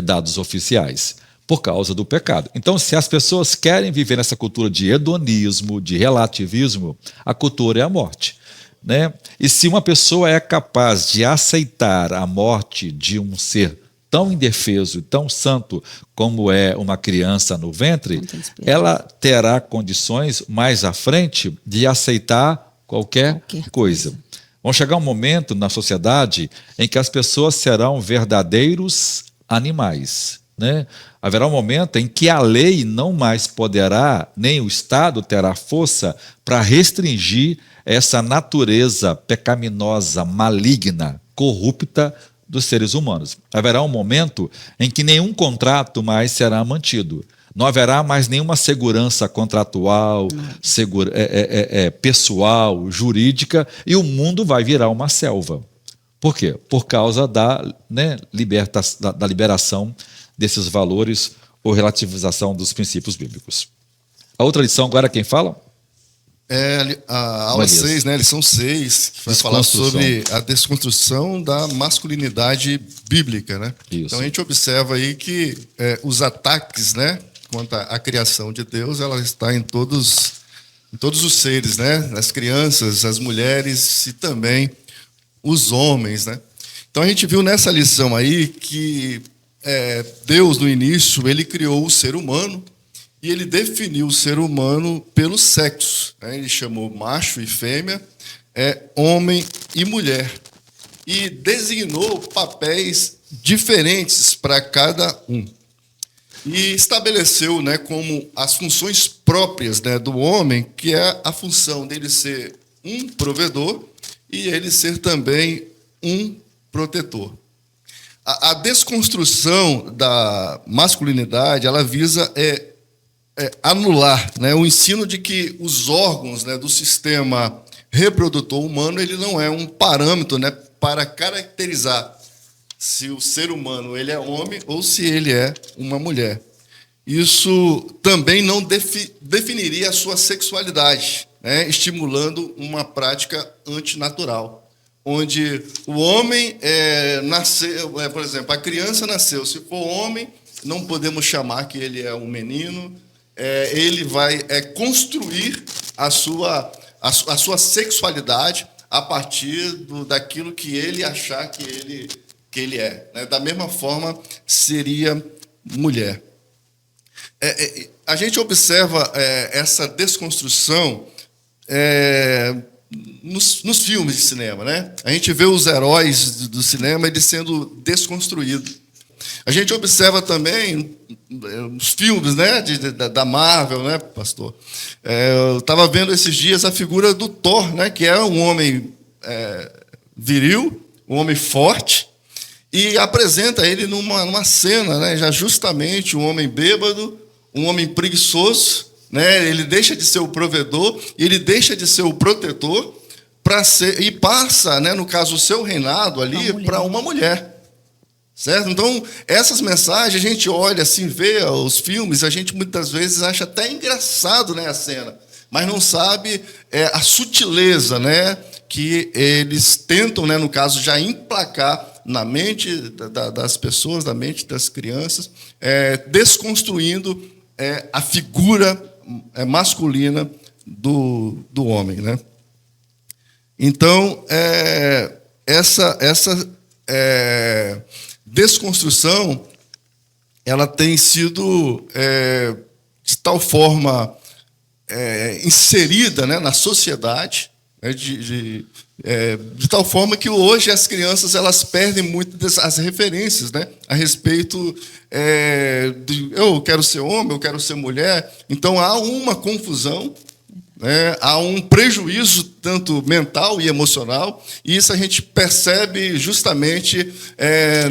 dados oficiais, por causa do pecado. Então, se as pessoas querem viver nessa cultura de hedonismo, de relativismo, a cultura é a morte, né? E se uma pessoa é capaz de aceitar a morte de um ser tão indefeso, tão santo como é uma criança no ventre, ela terá condições mais à frente de aceitar qualquer coisa. Vai chegar um momento na sociedade em que as pessoas serão verdadeiros animais, né? Haverá um momento em que a lei não mais poderá, nem o Estado terá força para restringir essa natureza pecaminosa, maligna, corrupta dos seres humanos. Haverá um momento em que nenhum contrato mais será mantido. Não haverá mais nenhuma segurança contratual, pessoal, jurídica, e o mundo vai virar uma selva. Por quê? Por causa da liberação desses valores ou relativização dos princípios bíblicos. A outra lição agora, quem fala? É a aula 6, né? Lição 6, que vai falar sobre a desconstrução da masculinidade bíblica, né? Isso. Então a gente observa aí que os ataques, né, contra a criação de Deus, ela está em todos os seres, né? As crianças, as mulheres e também os homens, né? Então a gente viu nessa lição aí que Deus, no início, ele criou o ser humano e ele definiu o ser humano pelo sexo, né? Ele chamou macho e fêmea, homem e mulher. E designou papéis diferentes para cada um. E estabeleceu, né, como as funções próprias, né, do homem, que é a função dele ser um provedor e ele ser também um protetor. A desconstrução da masculinidade, ela visa anular, né, o ensino de que os órgãos, né, do sistema reprodutor humano, ele não é um parâmetro, né, para caracterizar se o ser humano ele é homem ou se ele é uma mulher. Isso também não definiria a sua sexualidade, né, estimulando uma prática antinatural, onde o homem nasceu, por exemplo, a criança nasceu, se for homem, não podemos chamar que ele é um menino, ele vai construir a sua sexualidade a partir daquilo que ele achar que ele é, né? Da mesma forma, seria mulher. A gente observa essa desconstrução nos filmes de cinema, né? A gente vê os heróis do cinema eles sendo desconstruídos. A gente observa também os filmes, né, da Marvel, né, pastor? Eu estava vendo esses dias a figura do Thor, né, que é um homem viril, um homem forte, e apresenta ele numa cena, né, já justamente um homem bêbado, um homem preguiçoso, né, ele deixa de ser o provedor, ele deixa de ser o protetor e passa, né, no caso, o seu reinado ali para uma mulher. Certo? Então, essas mensagens, a gente olha assim, vê os filmes, a gente muitas vezes acha até engraçado, né, a cena, mas não sabe a sutileza, né, que eles tentam, né, no caso, já emplacar na mente das pessoas, na mente das crianças, desconstruindo a figura masculina do homem, né? Então, essa desconstrução, ela tem sido de tal forma inserida, né, na sociedade, né, de tal forma que hoje as crianças elas perdem muito as referências, né, a respeito de eu quero ser homem, eu quero ser mulher. Então há uma confusão, né, há um prejuízo tanto mental e emocional, e isso a gente percebe justamente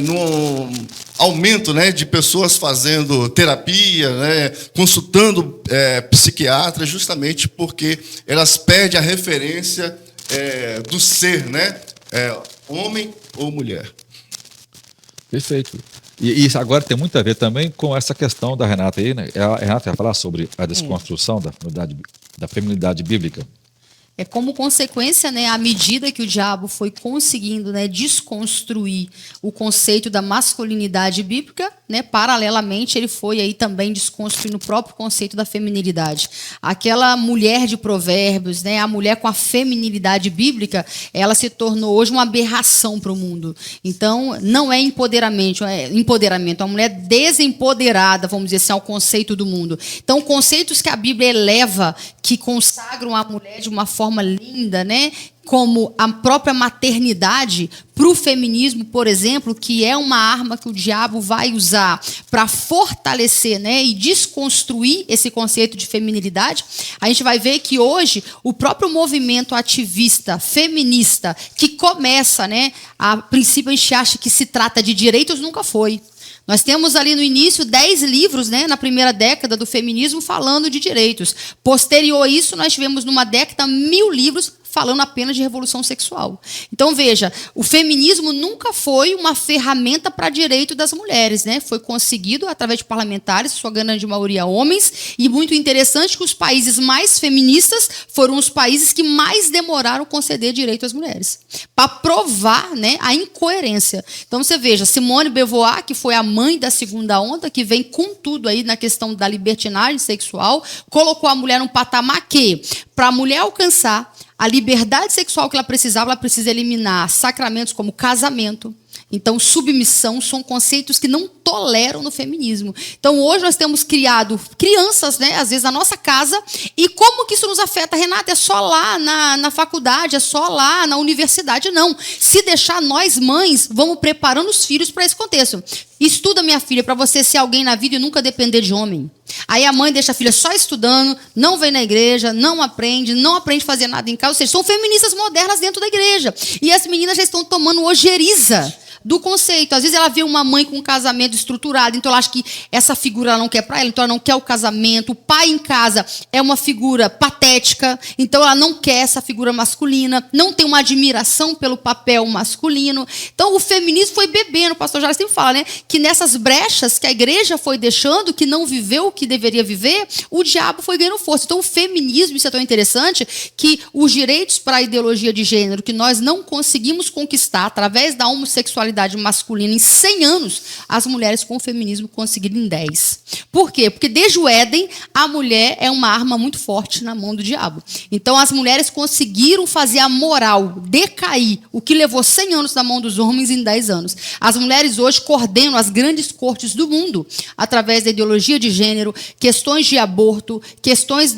no aumento, né, de pessoas fazendo terapia, né, consultando psiquiatras, justamente porque elas perdem a referência do ser, né, homem ou mulher. Perfeito. E isso agora tem muito a ver também com essa questão da Renata aí, né? A Renata vai falar sobre a desconstrução da feminilidade bíblica. É como consequência, né, à medida que o diabo foi conseguindo, né, desconstruir o conceito da masculinidade bíblica, né, paralelamente ele foi aí também desconstruindo o próprio conceito da feminilidade. Aquela mulher de Provérbios, né, a mulher com a feminilidade bíblica, ela se tornou hoje uma aberração para o mundo. Então, não é empoderamento, é uma mulher desempoderada, vamos dizer assim, ao conceito do mundo. Então, conceitos que a Bíblia eleva, que consagram a mulher de uma forma linda, né? Como a própria maternidade, para o feminismo, por exemplo, que é uma arma que o diabo vai usar para fortalecer, né, e desconstruir esse conceito de feminilidade. A gente vai ver que hoje o próprio movimento ativista feminista, que começa, né, a princípio a gente acha que se trata de direitos, nunca foi. Nós temos ali no início 10 livros, né, na primeira década do feminismo, falando de direitos. Posterior a isso, nós tivemos numa década 1000 livros falando apenas de revolução sexual. Então, veja, o feminismo nunca foi uma ferramenta para direito das mulheres, né? Foi conseguido através de parlamentares, sua grande maioria homens, e muito interessante que os países mais feministas foram os países que mais demoraram a conceder direito às mulheres, para provar, né, a incoerência. Então, você veja, Simone de Beauvoir, que foi a mãe da segunda onda, que vem com tudo aí na questão da libertinagem sexual, colocou a mulher num patamar que, para a mulher alcançar a liberdade sexual que ela precisa eliminar sacramentos como casamento. Então, submissão são conceitos que não toleram no feminismo. Então, hoje nós temos criado crianças, né, às vezes na nossa casa, e como que isso nos afeta, Renata? É só lá na faculdade, é só lá na universidade? Não. Se deixar, nós mães vamos preparando os filhos para esse contexto. Estuda, minha filha, para você ser alguém na vida e nunca depender de homem. Aí a mãe deixa a filha só estudando, não vem na igreja, não aprende a fazer nada em casa. Ou seja, são feministas modernas dentro da igreja. E as meninas já estão tomando ojeriza do conceito. Às vezes ela vê uma mãe com um casamento estruturado, então ela acha que essa figura ela não quer para ela, então ela não quer o casamento. O pai em casa é uma figura patética, então ela não quer essa figura masculina, não tem uma admiração pelo papel masculino. Então o feminismo foi bebendo, o pastor Jair sempre fala, né, que nessas brechas que a igreja foi deixando, que não viveu o que deveria viver, o diabo foi ganhando força. Então o feminismo, isso é tão interessante, que os direitos para a ideologia de gênero que nós não conseguimos conquistar através da homossexualidade masculina em 100 anos, as mulheres com o feminismo conseguiram em 10. Por quê? Porque desde o Éden, a mulher é uma arma muito forte na mão do diabo. Então as mulheres conseguiram fazer a moral decair, o que levou 100 anos na mão dos homens em 10 anos. As mulheres hoje coordenam as grandes cortes do mundo através da ideologia de gênero, questões de aborto, questões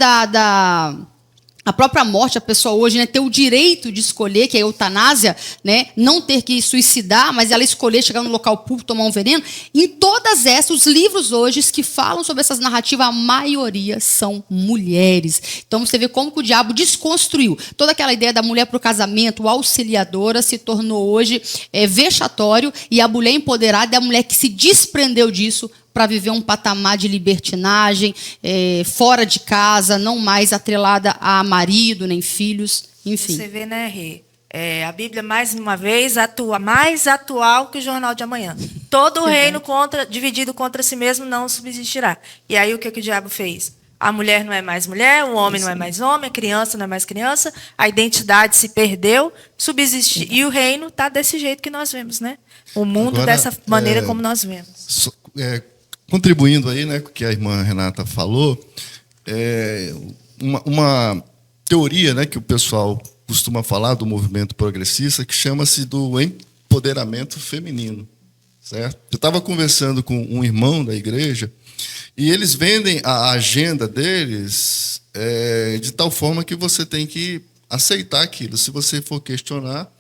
a própria morte, a pessoa hoje, né, ter o direito de escolher, que é a eutanásia, né, não ter que suicidar, mas ela escolher chegar no local público, tomar um veneno. Em todas essas, os livros hoje que falam sobre essas narrativas, a maioria são mulheres. Então você vê como que o diabo desconstruiu. Toda aquela ideia da mulher para o casamento, auxiliadora, se tornou hoje vexatório, e a mulher empoderada é a mulher que se desprendeu disso para viver um patamar de libertinagem, fora de casa, não mais atrelada a marido, nem filhos, enfim. Você vê, né, Rê? A Bíblia, mais uma vez, atua mais atual que o Jornal de Amanhã. Todo reino dividido contra si mesmo não subsistirá. E aí o que o diabo fez? A mulher não é mais mulher, o homem não é mais homem, a criança não é mais criança, a identidade se perdeu, subsiste. E o reino está desse jeito que nós vemos, né? O mundo agora, dessa maneira como nós vemos. Contribuindo aí, né, com o que a irmã Renata falou, uma teoria, né, que o pessoal costuma falar do movimento progressista, que chama-se do empoderamento feminino, certo? Eu estava conversando com um irmão da igreja e eles vendem a agenda deles de tal forma que você tem que aceitar aquilo. Se você for questionar,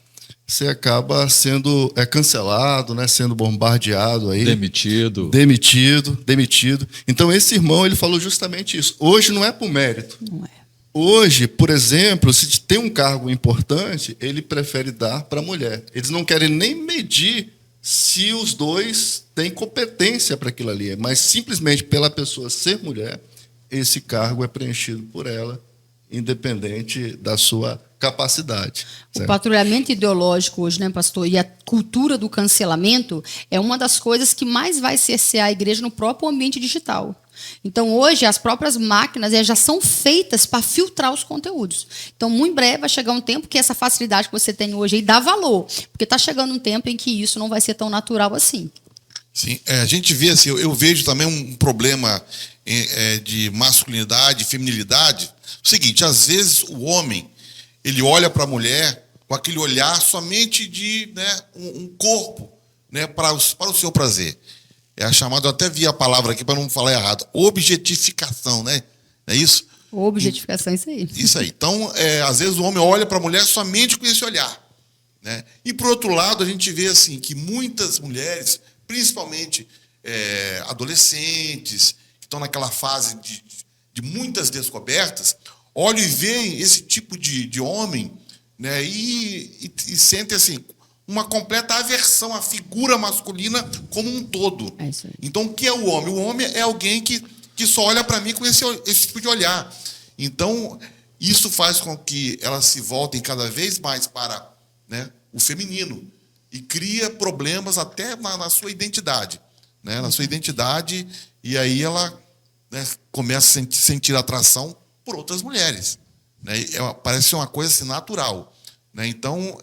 você acaba sendo cancelado, né? Sendo bombardeado aí. Demitido. Então, esse irmão, ele falou justamente isso. Hoje não é por mérito. Não é. Hoje, por exemplo, se tem um cargo importante, ele prefere dar para a mulher. Eles não querem nem medir se os dois têm competência para aquilo ali, mas simplesmente pela pessoa ser mulher, esse cargo é preenchido por ela, independente da sua capacidade. O Certo? patrulhamento ideológico hoje, né, pastor, e a cultura do cancelamento é uma das coisas que mais vai cercear a igreja no próprio ambiente digital. Então, hoje, as próprias máquinas já são feitas para filtrar os conteúdos. Então, muito em breve, vai chegar um tempo que essa facilidade que você tem hoje aí dá valor, porque está chegando um tempo em que isso não vai ser tão natural assim. Sim, a gente vê assim, eu vejo também um problema de masculinidade, feminilidade. O seguinte, às vezes o homem, ele olha para a mulher com aquele olhar somente de, né, um corpo, né, para o seu prazer. É a chamada, eu até vi a palavra aqui para não falar errado, objetificação, né? É isso? Objetificação, isso aí. Isso aí. Então, às vezes o homem olha para a mulher somente com esse olhar, né? E, por outro lado, a gente vê assim, que muitas mulheres, principalmente adolescentes, que estão naquela fase de muitas descobertas, olham e veem esse tipo de homem, né? E sentem assim, uma completa aversão à figura masculina como um todo. É isso aí. Então, o que é o homem? O homem é alguém que só olha para mim com esse tipo de olhar. Então, isso faz com que elas se voltem cada vez mais para, né, o feminino e cria problemas até na sua identidade. Né? Na sua identidade, e aí ela, né, começa a sentir atração por outras mulheres. Né? Parece uma coisa assim, natural. Né? Então,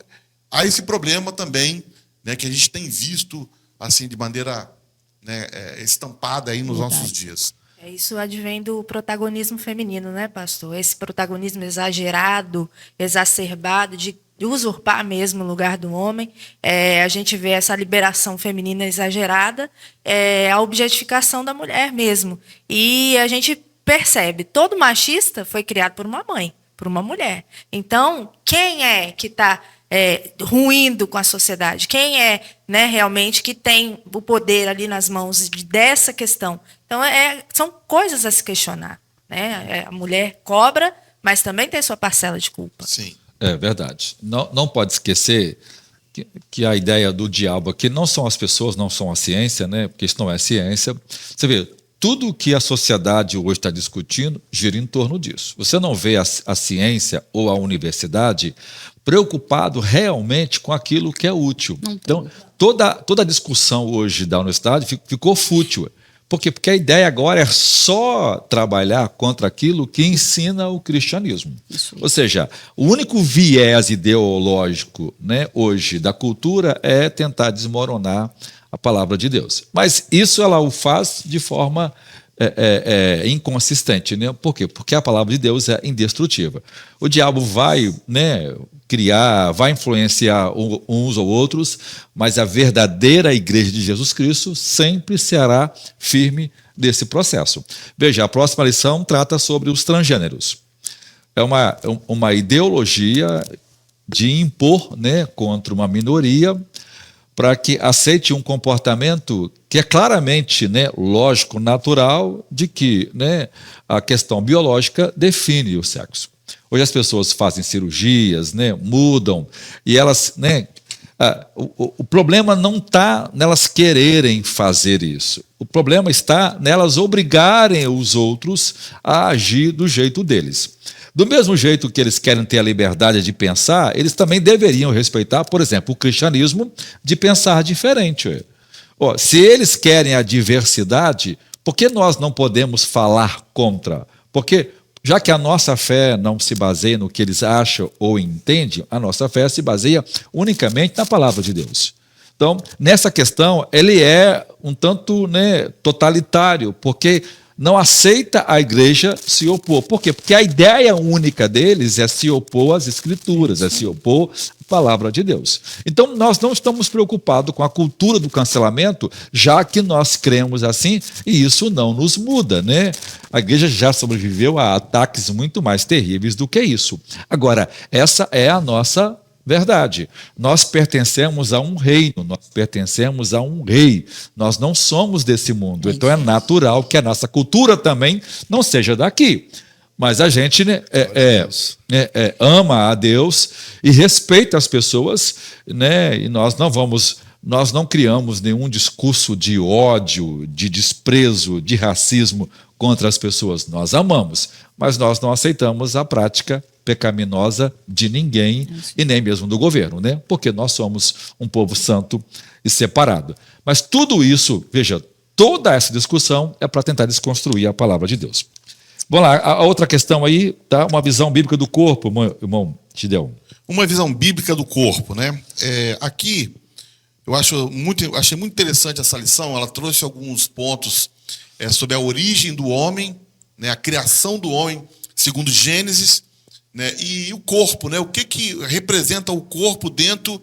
há esse problema também, né, que a gente tem visto assim, de maneira, né, estampada aí nos nossos dias. Isso advém do protagonismo feminino, né, pastor? Esse protagonismo exagerado, exacerbado, de usurpar mesmo o lugar do homem. A gente vê essa liberação feminina exagerada, a objetificação da mulher mesmo. E a gente percebe, todo machista foi criado por uma mãe, por uma mulher. Então, quem é que está ruindo com a sociedade? Quem é, né, realmente que tem o poder ali nas mãos dessa questão? Então, são coisas a se questionar. Né? A mulher cobra, mas também tem sua parcela de culpa. Sim. É verdade. Não pode esquecer que a ideia do diabo aqui não são as pessoas, não são a ciência, né? Porque isso não é ciência. Você vê, tudo que a sociedade hoje está discutindo gira em torno disso. Você não vê a ciência ou a universidade preocupado realmente com aquilo que é útil. Então, toda a discussão hoje da universidade ficou fútil. Por quê? Porque a ideia agora é só trabalhar contra aquilo que ensina o cristianismo. Ou seja, o único viés ideológico, né, hoje da cultura é tentar desmoronar a palavra de Deus. Mas isso ela o faz de forma inconsistente. Né? Por quê? Porque a palavra de Deus é indestrutível. O diabo vai, né, criar, vai influenciar uns ou outros, mas a verdadeira igreja de Jesus Cristo sempre será firme desse processo. Veja, a próxima lição trata sobre os transgêneros. É uma ideologia de impor, né, contra uma minoria para que aceite um comportamento que é claramente, né, lógico, natural, de que, né, a questão biológica define o sexo. Hoje as pessoas fazem cirurgias, né, mudam, e elas, né, o problema não está nelas quererem fazer isso. O problema está nelas obrigarem os outros a agir do jeito deles. Do mesmo jeito que eles querem ter a liberdade de pensar, eles também deveriam respeitar, por exemplo, o cristianismo de pensar diferente. Se eles querem a diversidade, por que nós não podemos falar contra? Porque, já que a nossa fé não se baseia no que eles acham ou entendem, a nossa fé se baseia unicamente na palavra de Deus. Então, nessa questão, ele é um tanto, né, totalitário, porque não aceita a igreja se opor. Por quê? Porque a ideia única deles é se opor às Escrituras, é se opor à palavra de Deus. Então, nós não estamos preocupados com a cultura do cancelamento, já que nós cremos assim, e isso não nos muda, né? A igreja já sobreviveu a ataques muito mais terríveis do que isso. Agora, essa é a nossa verdade. Nós pertencemos a um reino, nós pertencemos a um rei. Nós não somos desse mundo. Então é natural que a nossa cultura também não seja daqui. Mas a gente, né, ama a Deus e respeita as pessoas, né, e nós não criamos nenhum discurso de ódio, de desprezo, de racismo contra as pessoas. Nós amamos, mas nós não aceitamos a prática pecaminosa de ninguém e nem mesmo do governo, né? Porque nós somos um povo santo e separado. Mas tudo isso, veja, toda essa discussão é para tentar desconstruir a palavra de Deus. Vamos lá, a outra questão aí, tá? Uma visão bíblica do corpo, irmão Gideon. Uma visão bíblica do corpo, né? Aqui, achei muito interessante essa lição. Ela trouxe alguns pontos sobre a origem do homem, né? A criação do homem, segundo Gênesis, né? E o corpo, né? O que representa o corpo dentro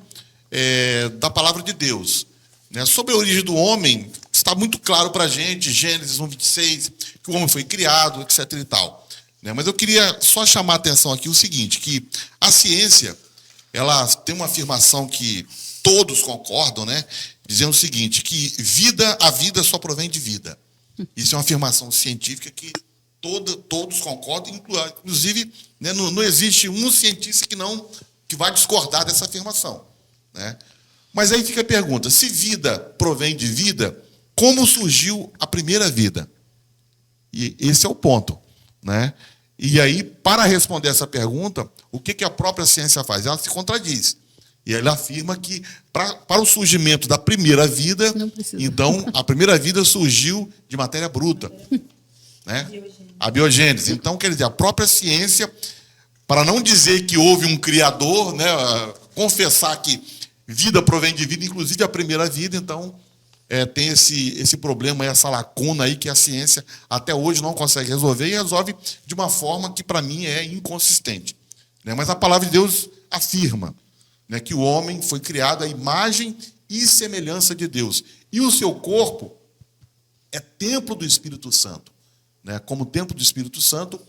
da palavra de Deus, né? Sobre a origem do homem, está muito claro para a gente, Gênesis 1:26, que o homem foi criado, etc. e tal, né? Mas eu queria só chamar a atenção aqui o seguinte, que a ciência, ela tem uma afirmação que todos concordam, né? Dizendo o seguinte, que a vida só provém de vida. Isso é uma afirmação científica que todos concordam, inclusive, né, não existe um cientista que vai discordar dessa afirmação, né? Mas aí fica a pergunta, se vida provém de vida, como surgiu a primeira vida? E esse é o ponto, né? E aí, para responder essa pergunta, o que a própria ciência faz? Ela se contradiz. E ela afirma que, para o surgimento da primeira vida, então, a primeira vida surgiu de matéria bruta, né? A biogênese. Então, quer dizer, a própria ciência, para não dizer que houve um criador, né, confessar que vida provém de vida, inclusive a primeira vida, então tem esse problema, essa lacuna aí que a ciência até hoje não consegue resolver e resolve de uma forma que para mim é inconsistente, né? Mas a palavra de Deus afirma, né, que o homem foi criado à imagem e semelhança de Deus e o seu corpo é templo do Espírito Santo, né? Como templo do Espírito Santo,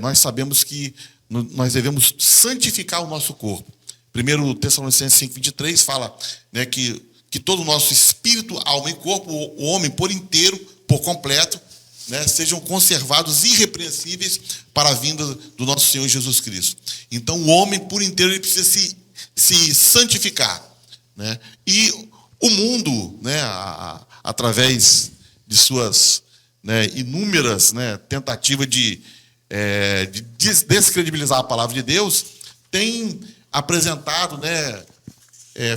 nós sabemos que nós devemos santificar o nosso corpo. 1 Tessalonicenses 5:23 fala, né, que todo o nosso espírito, alma e corpo, o homem por inteiro, por completo, né, sejam conservados irrepreensíveis para a vinda do nosso Senhor Jesus Cristo. Então, o homem por inteiro ele precisa se santificar, né? E o mundo, né, através de suas, né, inúmeras, né, tentativas de descredibilizar a palavra de Deus, tem apresentado, né,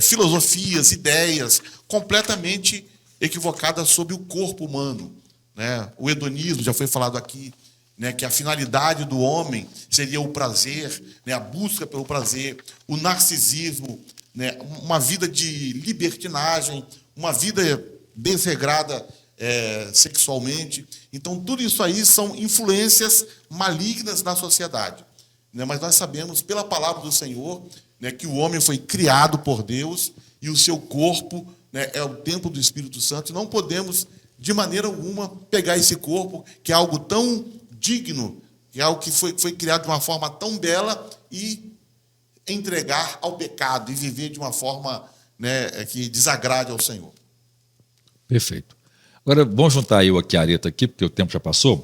filosofias, ideias completamente equivocadas sobre o corpo humano, né? O hedonismo, já foi falado aqui, né, que a finalidade do homem seria o prazer, né, a busca pelo prazer, o narcisismo, né, uma vida de libertinagem, uma vida desregrada sexualmente. Então, tudo isso aí são influências malignas na sociedade, né? Mas nós sabemos, pela palavra do Senhor, né, que o homem foi criado por Deus e o seu corpo, né, é o templo do Espírito Santo. E não podemos, de maneira alguma, pegar esse corpo, que é algo tão digno, que é algo que foi criado de uma forma tão bela, e entregar ao pecado e viver de uma forma, né, que desagrade ao Senhor. Perfeito. Agora, vamos juntar eu aqui a Areta aqui, porque o tempo já passou.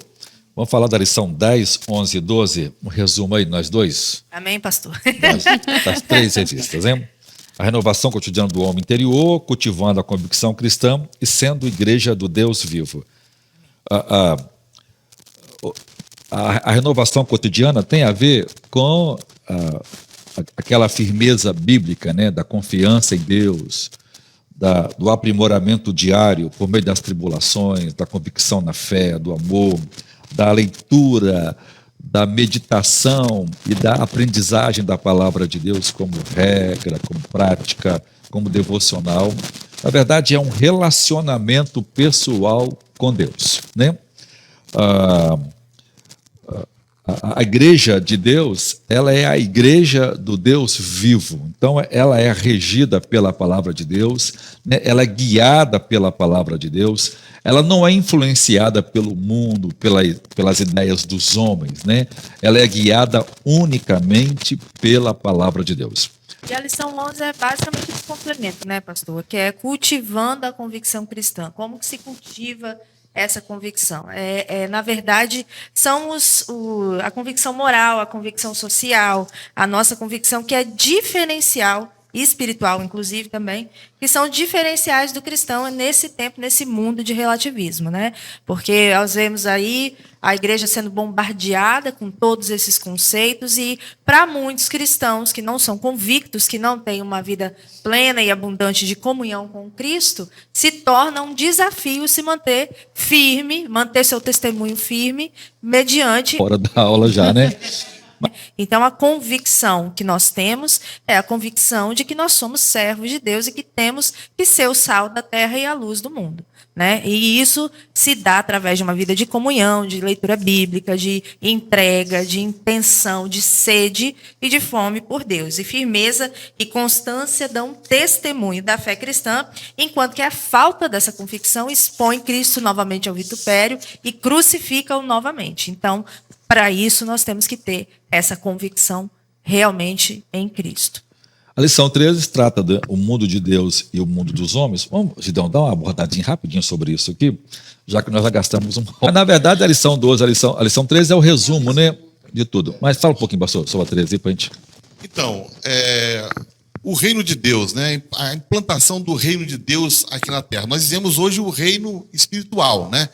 Vamos falar da lição 10, 11 e 12. Um resumo aí, nós dois. Amém, pastor. Das 3 revistas, hein? A renovação cotidiana do homem interior, cultivando a convicção cristã e sendo igreja do Deus vivo. A renovação cotidiana tem a ver com aquela firmeza bíblica, né, da confiança em Deus, do aprimoramento diário por meio das tribulações, da convicção na fé, do amor, da leitura, da meditação e da aprendizagem da palavra de Deus como regra, como prática, como devocional. Na verdade, é um relacionamento pessoal com Deus, né? a, a igreja de Deus, ela é a igreja do Deus vivo. Então, ela é regida pela palavra de Deus, né? Ela é guiada pela palavra de Deus, ela não é influenciada pelo mundo, pelas ideias dos homens, né? Ela é guiada unicamente pela palavra de Deus. E a lição 11 é basicamente esse complemento, né, pastor? Que é cultivando a convicção cristã. Como que se cultiva essa convicção? Na verdade, são a convicção moral, a convicção social, a nossa convicção que é diferencial, e espiritual, inclusive, também, que são diferenciais do cristão nesse tempo, nesse mundo de relativismo, né? Porque nós vemos aí a igreja sendo bombardeada com todos esses conceitos e, para muitos cristãos que não são convictos, que não têm uma vida plena e abundante de comunhão com Cristo, se torna um desafio se manter firme, manter seu testemunho firme, mediante... Fora da aula já, né? Então, a convicção que nós temos é a convicção de que nós somos servos de Deus e que temos que ser o sal da terra e a luz do mundo, né? E isso se dá através de uma vida de comunhão, de leitura bíblica, de entrega, de intenção, de sede e de fome por Deus. E firmeza e constância dão testemunho da fé cristã, enquanto que a falta dessa convicção expõe Cristo novamente ao vitupério e crucifica-o novamente. Então, para isso, nós temos que ter essa convicção realmente em Cristo. A lição 13 trata do mundo de Deus e o mundo dos homens. Vamos, Gideão, dar uma abordadinha rapidinho sobre isso aqui, já que nós já gastamos Na verdade, a lição 12, a lição 13 é o resumo, né, de tudo. Mas fala um pouquinho, pastor, sobre a 13 para a gente. Então, o reino de Deus, né? A implantação do reino de Deus aqui na Terra. Nós dizemos hoje o reino espiritual, né?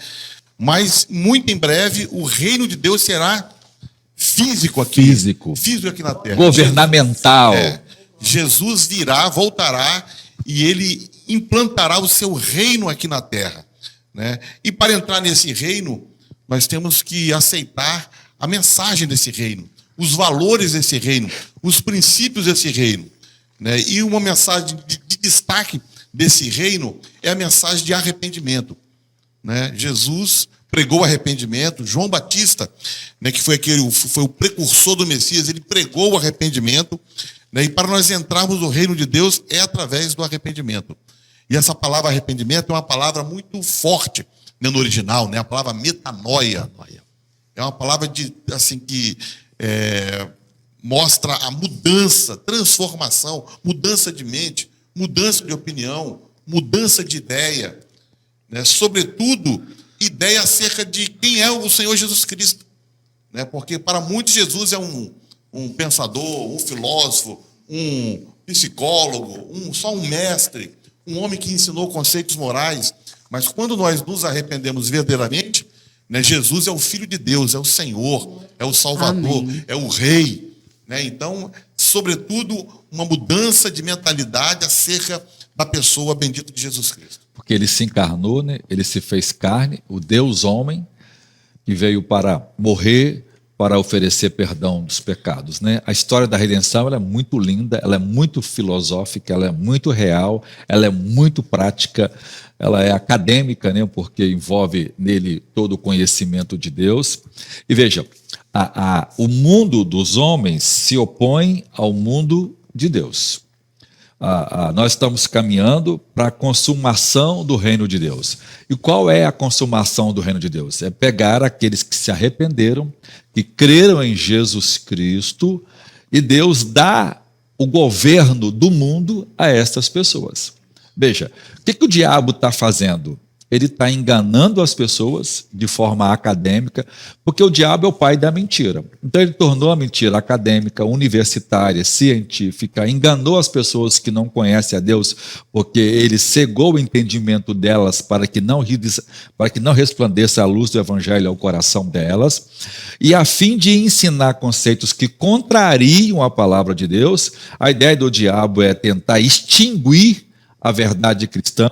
Mas, muito em breve, o reino de Deus será físico aqui. Físico aqui na Terra. Governamental. Jesus virá, voltará, e ele implantará o seu reino aqui na Terra, né? E para entrar nesse reino, nós temos que aceitar a mensagem desse reino, os valores desse reino, os princípios desse reino, né? E uma mensagem de destaque desse reino é a mensagem de arrependimento, né? Jesus pregou arrependimento. João Batista, né, que foi o precursor do Messias, ele pregou o arrependimento, né? E para nós entrarmos no reino de Deus é através do arrependimento. E essa palavra arrependimento é uma palavra muito forte, né, no original, né? A palavra metanoia. É uma palavra que mostra a mudança, transformação, mudança de mente, mudança de opinião, mudança de ideia, né? Sobretudo, ideia acerca de quem é o Senhor Jesus Cristo, né? Porque para muitos Jesus é um pensador, um filósofo, um psicólogo, só um mestre, um homem que ensinou conceitos morais. Mas quando nós nos arrependemos verdadeiramente, né, Jesus é o Filho de Deus, é o Senhor, é o Salvador, Amém. É o Rei, né? Então, sobretudo, uma mudança de mentalidade acerca da pessoa bendita de Jesus Cristo. Porque ele se encarnou, né? Ele se fez carne, o Deus homem, que veio para morrer, para oferecer perdão dos pecados, né? A história da redenção, ela é muito linda, ela é muito filosófica, ela é muito real, ela é muito prática, ela é acadêmica, né? Porque envolve nele todo o conhecimento de Deus. E veja, o mundo dos homens se opõe ao mundo de Deus. Nós estamos caminhando para a consumação do reino de Deus. E qual é a consumação do reino de Deus? É pegar aqueles que se arrependeram, que creram em Jesus Cristo, e Deus dá o governo do mundo a estas pessoas. Veja, o que o diabo está fazendo? Ele está enganando as pessoas de forma acadêmica, porque o diabo é o pai da mentira. Então ele tornou a mentira acadêmica, universitária, científica, enganou as pessoas que não conhecem a Deus, porque ele cegou o entendimento delas para que não resplandeça a luz do evangelho ao coração delas, e a fim de ensinar conceitos que contrariam a palavra de Deus, a ideia do diabo é tentar extinguir a verdade cristã,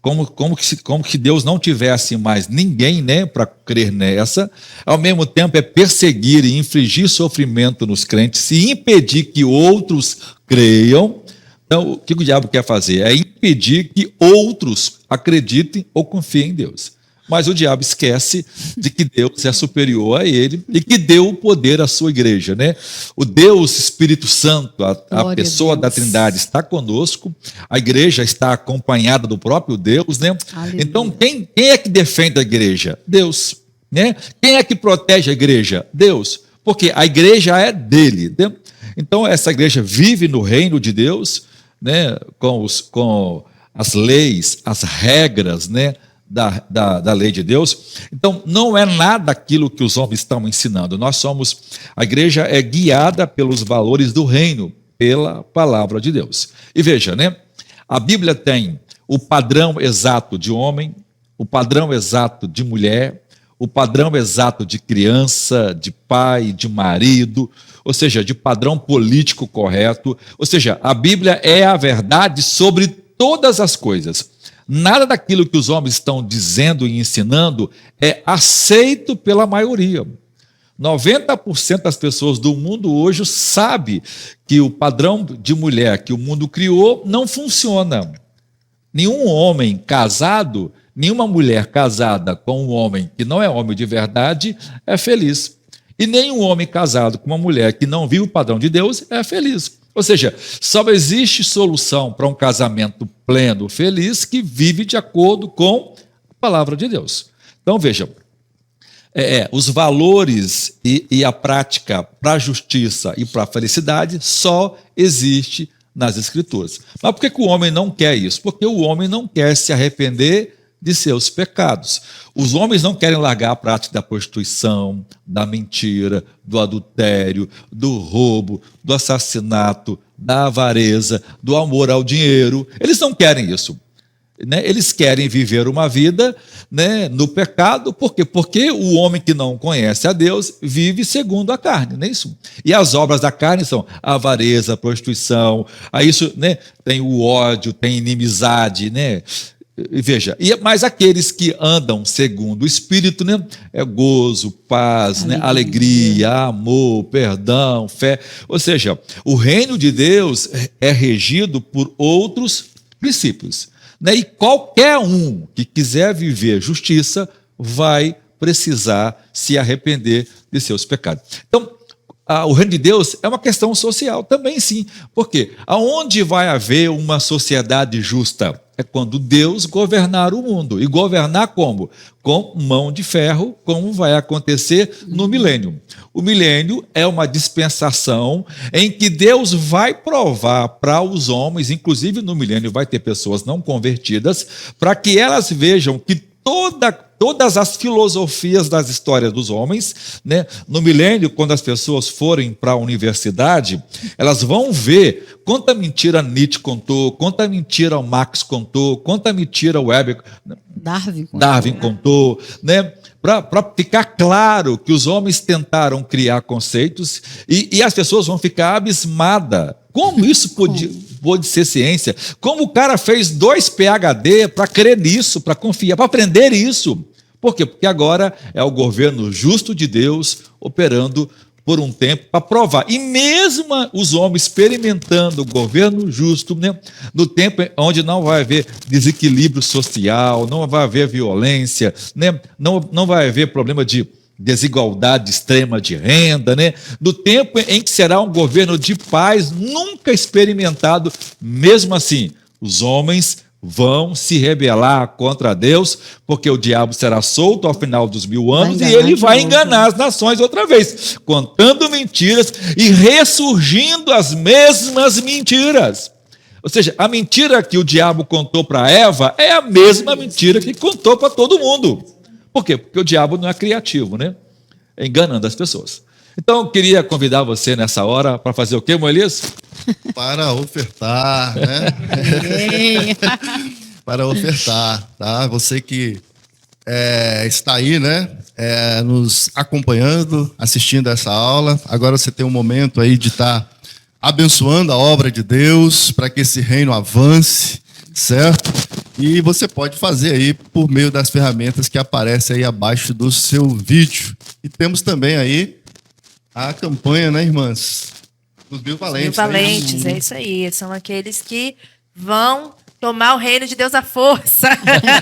como que Deus não tivesse mais ninguém, né, para crer nessa, ao mesmo tempo é perseguir e infligir sofrimento nos crentes e impedir que outros creiam. Então, o que o diabo quer fazer? É impedir que outros acreditem ou confiem em Deus. Mas o diabo esquece de que Deus é superior a ele e que deu o poder à sua igreja, né? O Deus Espírito Santo, a pessoa da Trindade está conosco, a igreja está acompanhada do próprio Deus, né? Aleluia. Então, quem é que defende a igreja? Deus, né? Quem é que protege a igreja? Deus, porque a igreja é dele, né? Então, essa igreja vive no reino de Deus, né? Com as leis, as regras, né? Da lei de Deus. Então, não é nada aquilo que os homens estão ensinando. A igreja é guiada pelos valores do reino, pela palavra de Deus. E veja, né? A Bíblia tem o padrão exato de homem, o padrão exato de mulher, o padrão exato de criança, de pai, de marido, ou seja, de padrão político correto. Ou seja, a Bíblia é a verdade sobre todas as coisas. Nada daquilo que os homens estão dizendo e ensinando é aceito pela maioria. 90% das pessoas do mundo hoje sabe que o padrão de mulher que o mundo criou não funciona. Nenhum homem casado, nenhuma mulher casada com um homem que não é homem de verdade é feliz. E nenhum homem casado com uma mulher que não vive o padrão de Deus é feliz. Ou seja, só existe solução para um casamento pleno, feliz, que vive de acordo com a palavra de Deus. Então, veja, os valores e a prática para a justiça e para a felicidade só existe nas Escrituras. Mas por que o homem não quer isso? Porque o homem não quer se arrepender de seus pecados. Os homens não querem largar a prática da prostituição, da mentira, do adultério, do roubo, do assassinato, da avareza, do amor ao dinheiro. Eles não querem isso. Né? Eles querem viver uma vida, né, no pecado. Por quê? Porque o homem que não conhece a Deus vive segundo a carne, não é isso? E as obras da carne são a avareza, a prostituição, aí isso, né, tem o ódio, tem inimizade, né? E veja, mas aqueles que andam segundo o Espírito, né, é gozo, paz, né, alegria, amor, perdão, fé. Ou seja, o reino de Deus é regido por outros princípios. Né, e qualquer um que quiser viver justiça vai precisar se arrepender de seus pecados. Então, o reino de Deus é uma questão social também, sim. Por quê? Aonde vai haver uma sociedade justa? É quando Deus governar o mundo. E governar como? Com mão de ferro, como vai acontecer no milênio. O milênio é uma dispensação em que Deus vai provar para os homens, inclusive no milênio vai ter pessoas não convertidas, para que elas vejam que todas as filosofias das histórias dos homens, né? No milênio, quando as pessoas forem para a universidade, elas vão ver quanta mentira Nietzsche contou, quanta mentira o Marx contou, quanta mentira o Weber, Darwin contou, né? Para ficar claro que os homens tentaram criar conceitos e as pessoas vão ficar abismadas. Como isso pode ser ciência? Como o cara fez 2 PhD para crer nisso, para confiar, para aprender isso? Por quê? Porque agora é o governo justo de Deus operando por um tempo para provar. E mesmo os homens experimentando o governo justo, né, no tempo onde não vai haver desequilíbrio social, não vai haver violência, né, não vai haver problema de desigualdade extrema de renda, né? Do tempo em que será um governo de paz nunca experimentado, mesmo assim, os homens vão se rebelar contra Deus, porque o diabo será solto ao final dos 1000 anos e ele vai enganar as nações outra vez, contando mentiras e ressurgindo as mesmas mentiras. Ou seja, a mentira que o diabo contou para Eva é a mesma mentira que contou para todo mundo. Por quê? Porque o diabo não é criativo, né? É enganando as pessoas. Então, eu queria convidar você nessa hora para fazer o quê, Moelias? Para ofertar, né? Para ofertar, tá? Você que está aí, né? Nos acompanhando, assistindo essa aula. Agora você tem um momento aí de estar abençoando a obra de Deus para que esse reino avance, certo? E você pode fazer aí por meio das ferramentas que aparecem aí abaixo do seu vídeo. E temos também aí a campanha, né, irmãs? Dos 1000 valentes. 1000 valentes, é isso aí. São aqueles que vão tomar o reino de Deus à força.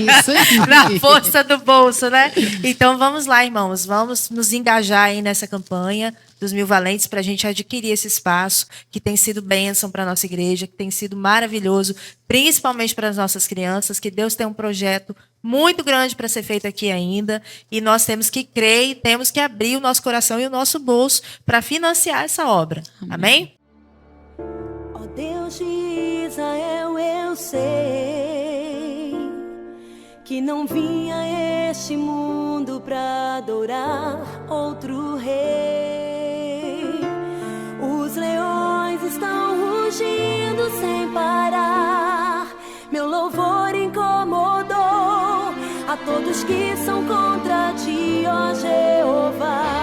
Isso aí. Na força do bolso, né? Então vamos lá, irmãos. Vamos nos engajar aí nessa campanha dos Mil Valentes para a gente adquirir esse espaço que tem sido bênção para a nossa igreja, que tem sido maravilhoso, principalmente para as nossas crianças, que Deus tem um projeto muito grande para ser feito aqui ainda, e nós temos que crer e temos que abrir o nosso coração e o nosso bolso para financiar essa obra. Amém? Ó Deus de Israel, eu sei que não vim a este mundo para adorar outro rei. Os leões estão rugindo sem parar, meu louvor incomodou a todos que são contra ti, ó Jeová.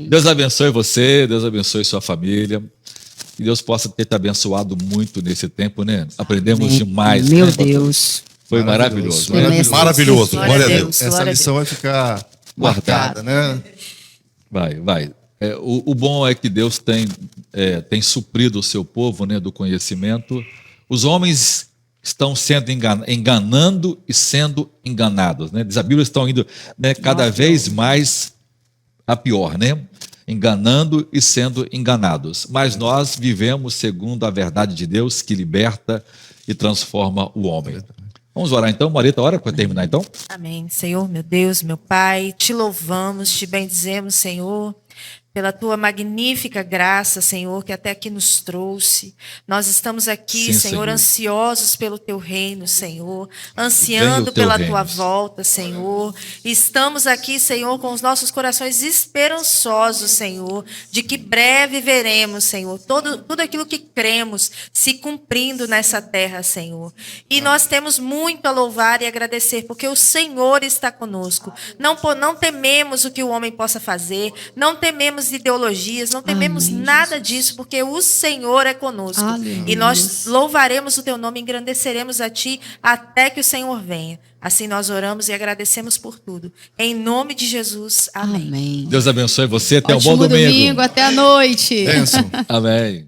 Deus abençoe você, Deus abençoe sua família. Que Deus possa ter te abençoado muito nesse tempo, né? Aprendemos demais. Meu né? Deus. Foi maravilhoso. Maravilhoso. Glória a Glória a Deus. Deus. Essa lição vai ficar guardada, né? Vai. O bom é que Deus tem suprido o seu povo, né, do conhecimento. Os homens estão sendo enganando e sendo enganados, né? Diz a Bíblia, estão indo, né, cada vez mais a pior, né? Enganando e sendo enganados. Mas nós vivemos segundo a verdade de Deus que liberta e transforma o homem. Vamos orar então, Marita, ora para terminar então? Amém. Senhor, meu Deus, meu Pai, te louvamos, te bendizemos, Senhor, pela tua magnífica graça, Senhor, que até aqui nos trouxe. Nós estamos aqui, Sim, Senhor, Senhor, ansiosos pelo teu reino, Senhor, Venha ansiando o teu pela reino. tua volta, Senhor. Estamos aqui, Senhor, com os nossos corações esperançosos, Senhor, de que breve veremos, Senhor, tudo aquilo que cremos se cumprindo nessa terra, Senhor. E nós temos muito a louvar e agradecer, porque o Senhor está conosco. Não tememos o que o homem possa fazer, não tememos ideologias, não tememos nada disso, porque o Senhor é conosco. Aleluia. E nós louvaremos o teu nome, engrandeceremos a ti até que o Senhor venha. Assim nós oramos e agradecemos por tudo. Em nome de Jesus. Amém. Amém. Deus abençoe você, até um bom Ótimo domingo. domingo, até a noite. Bênção. Amém.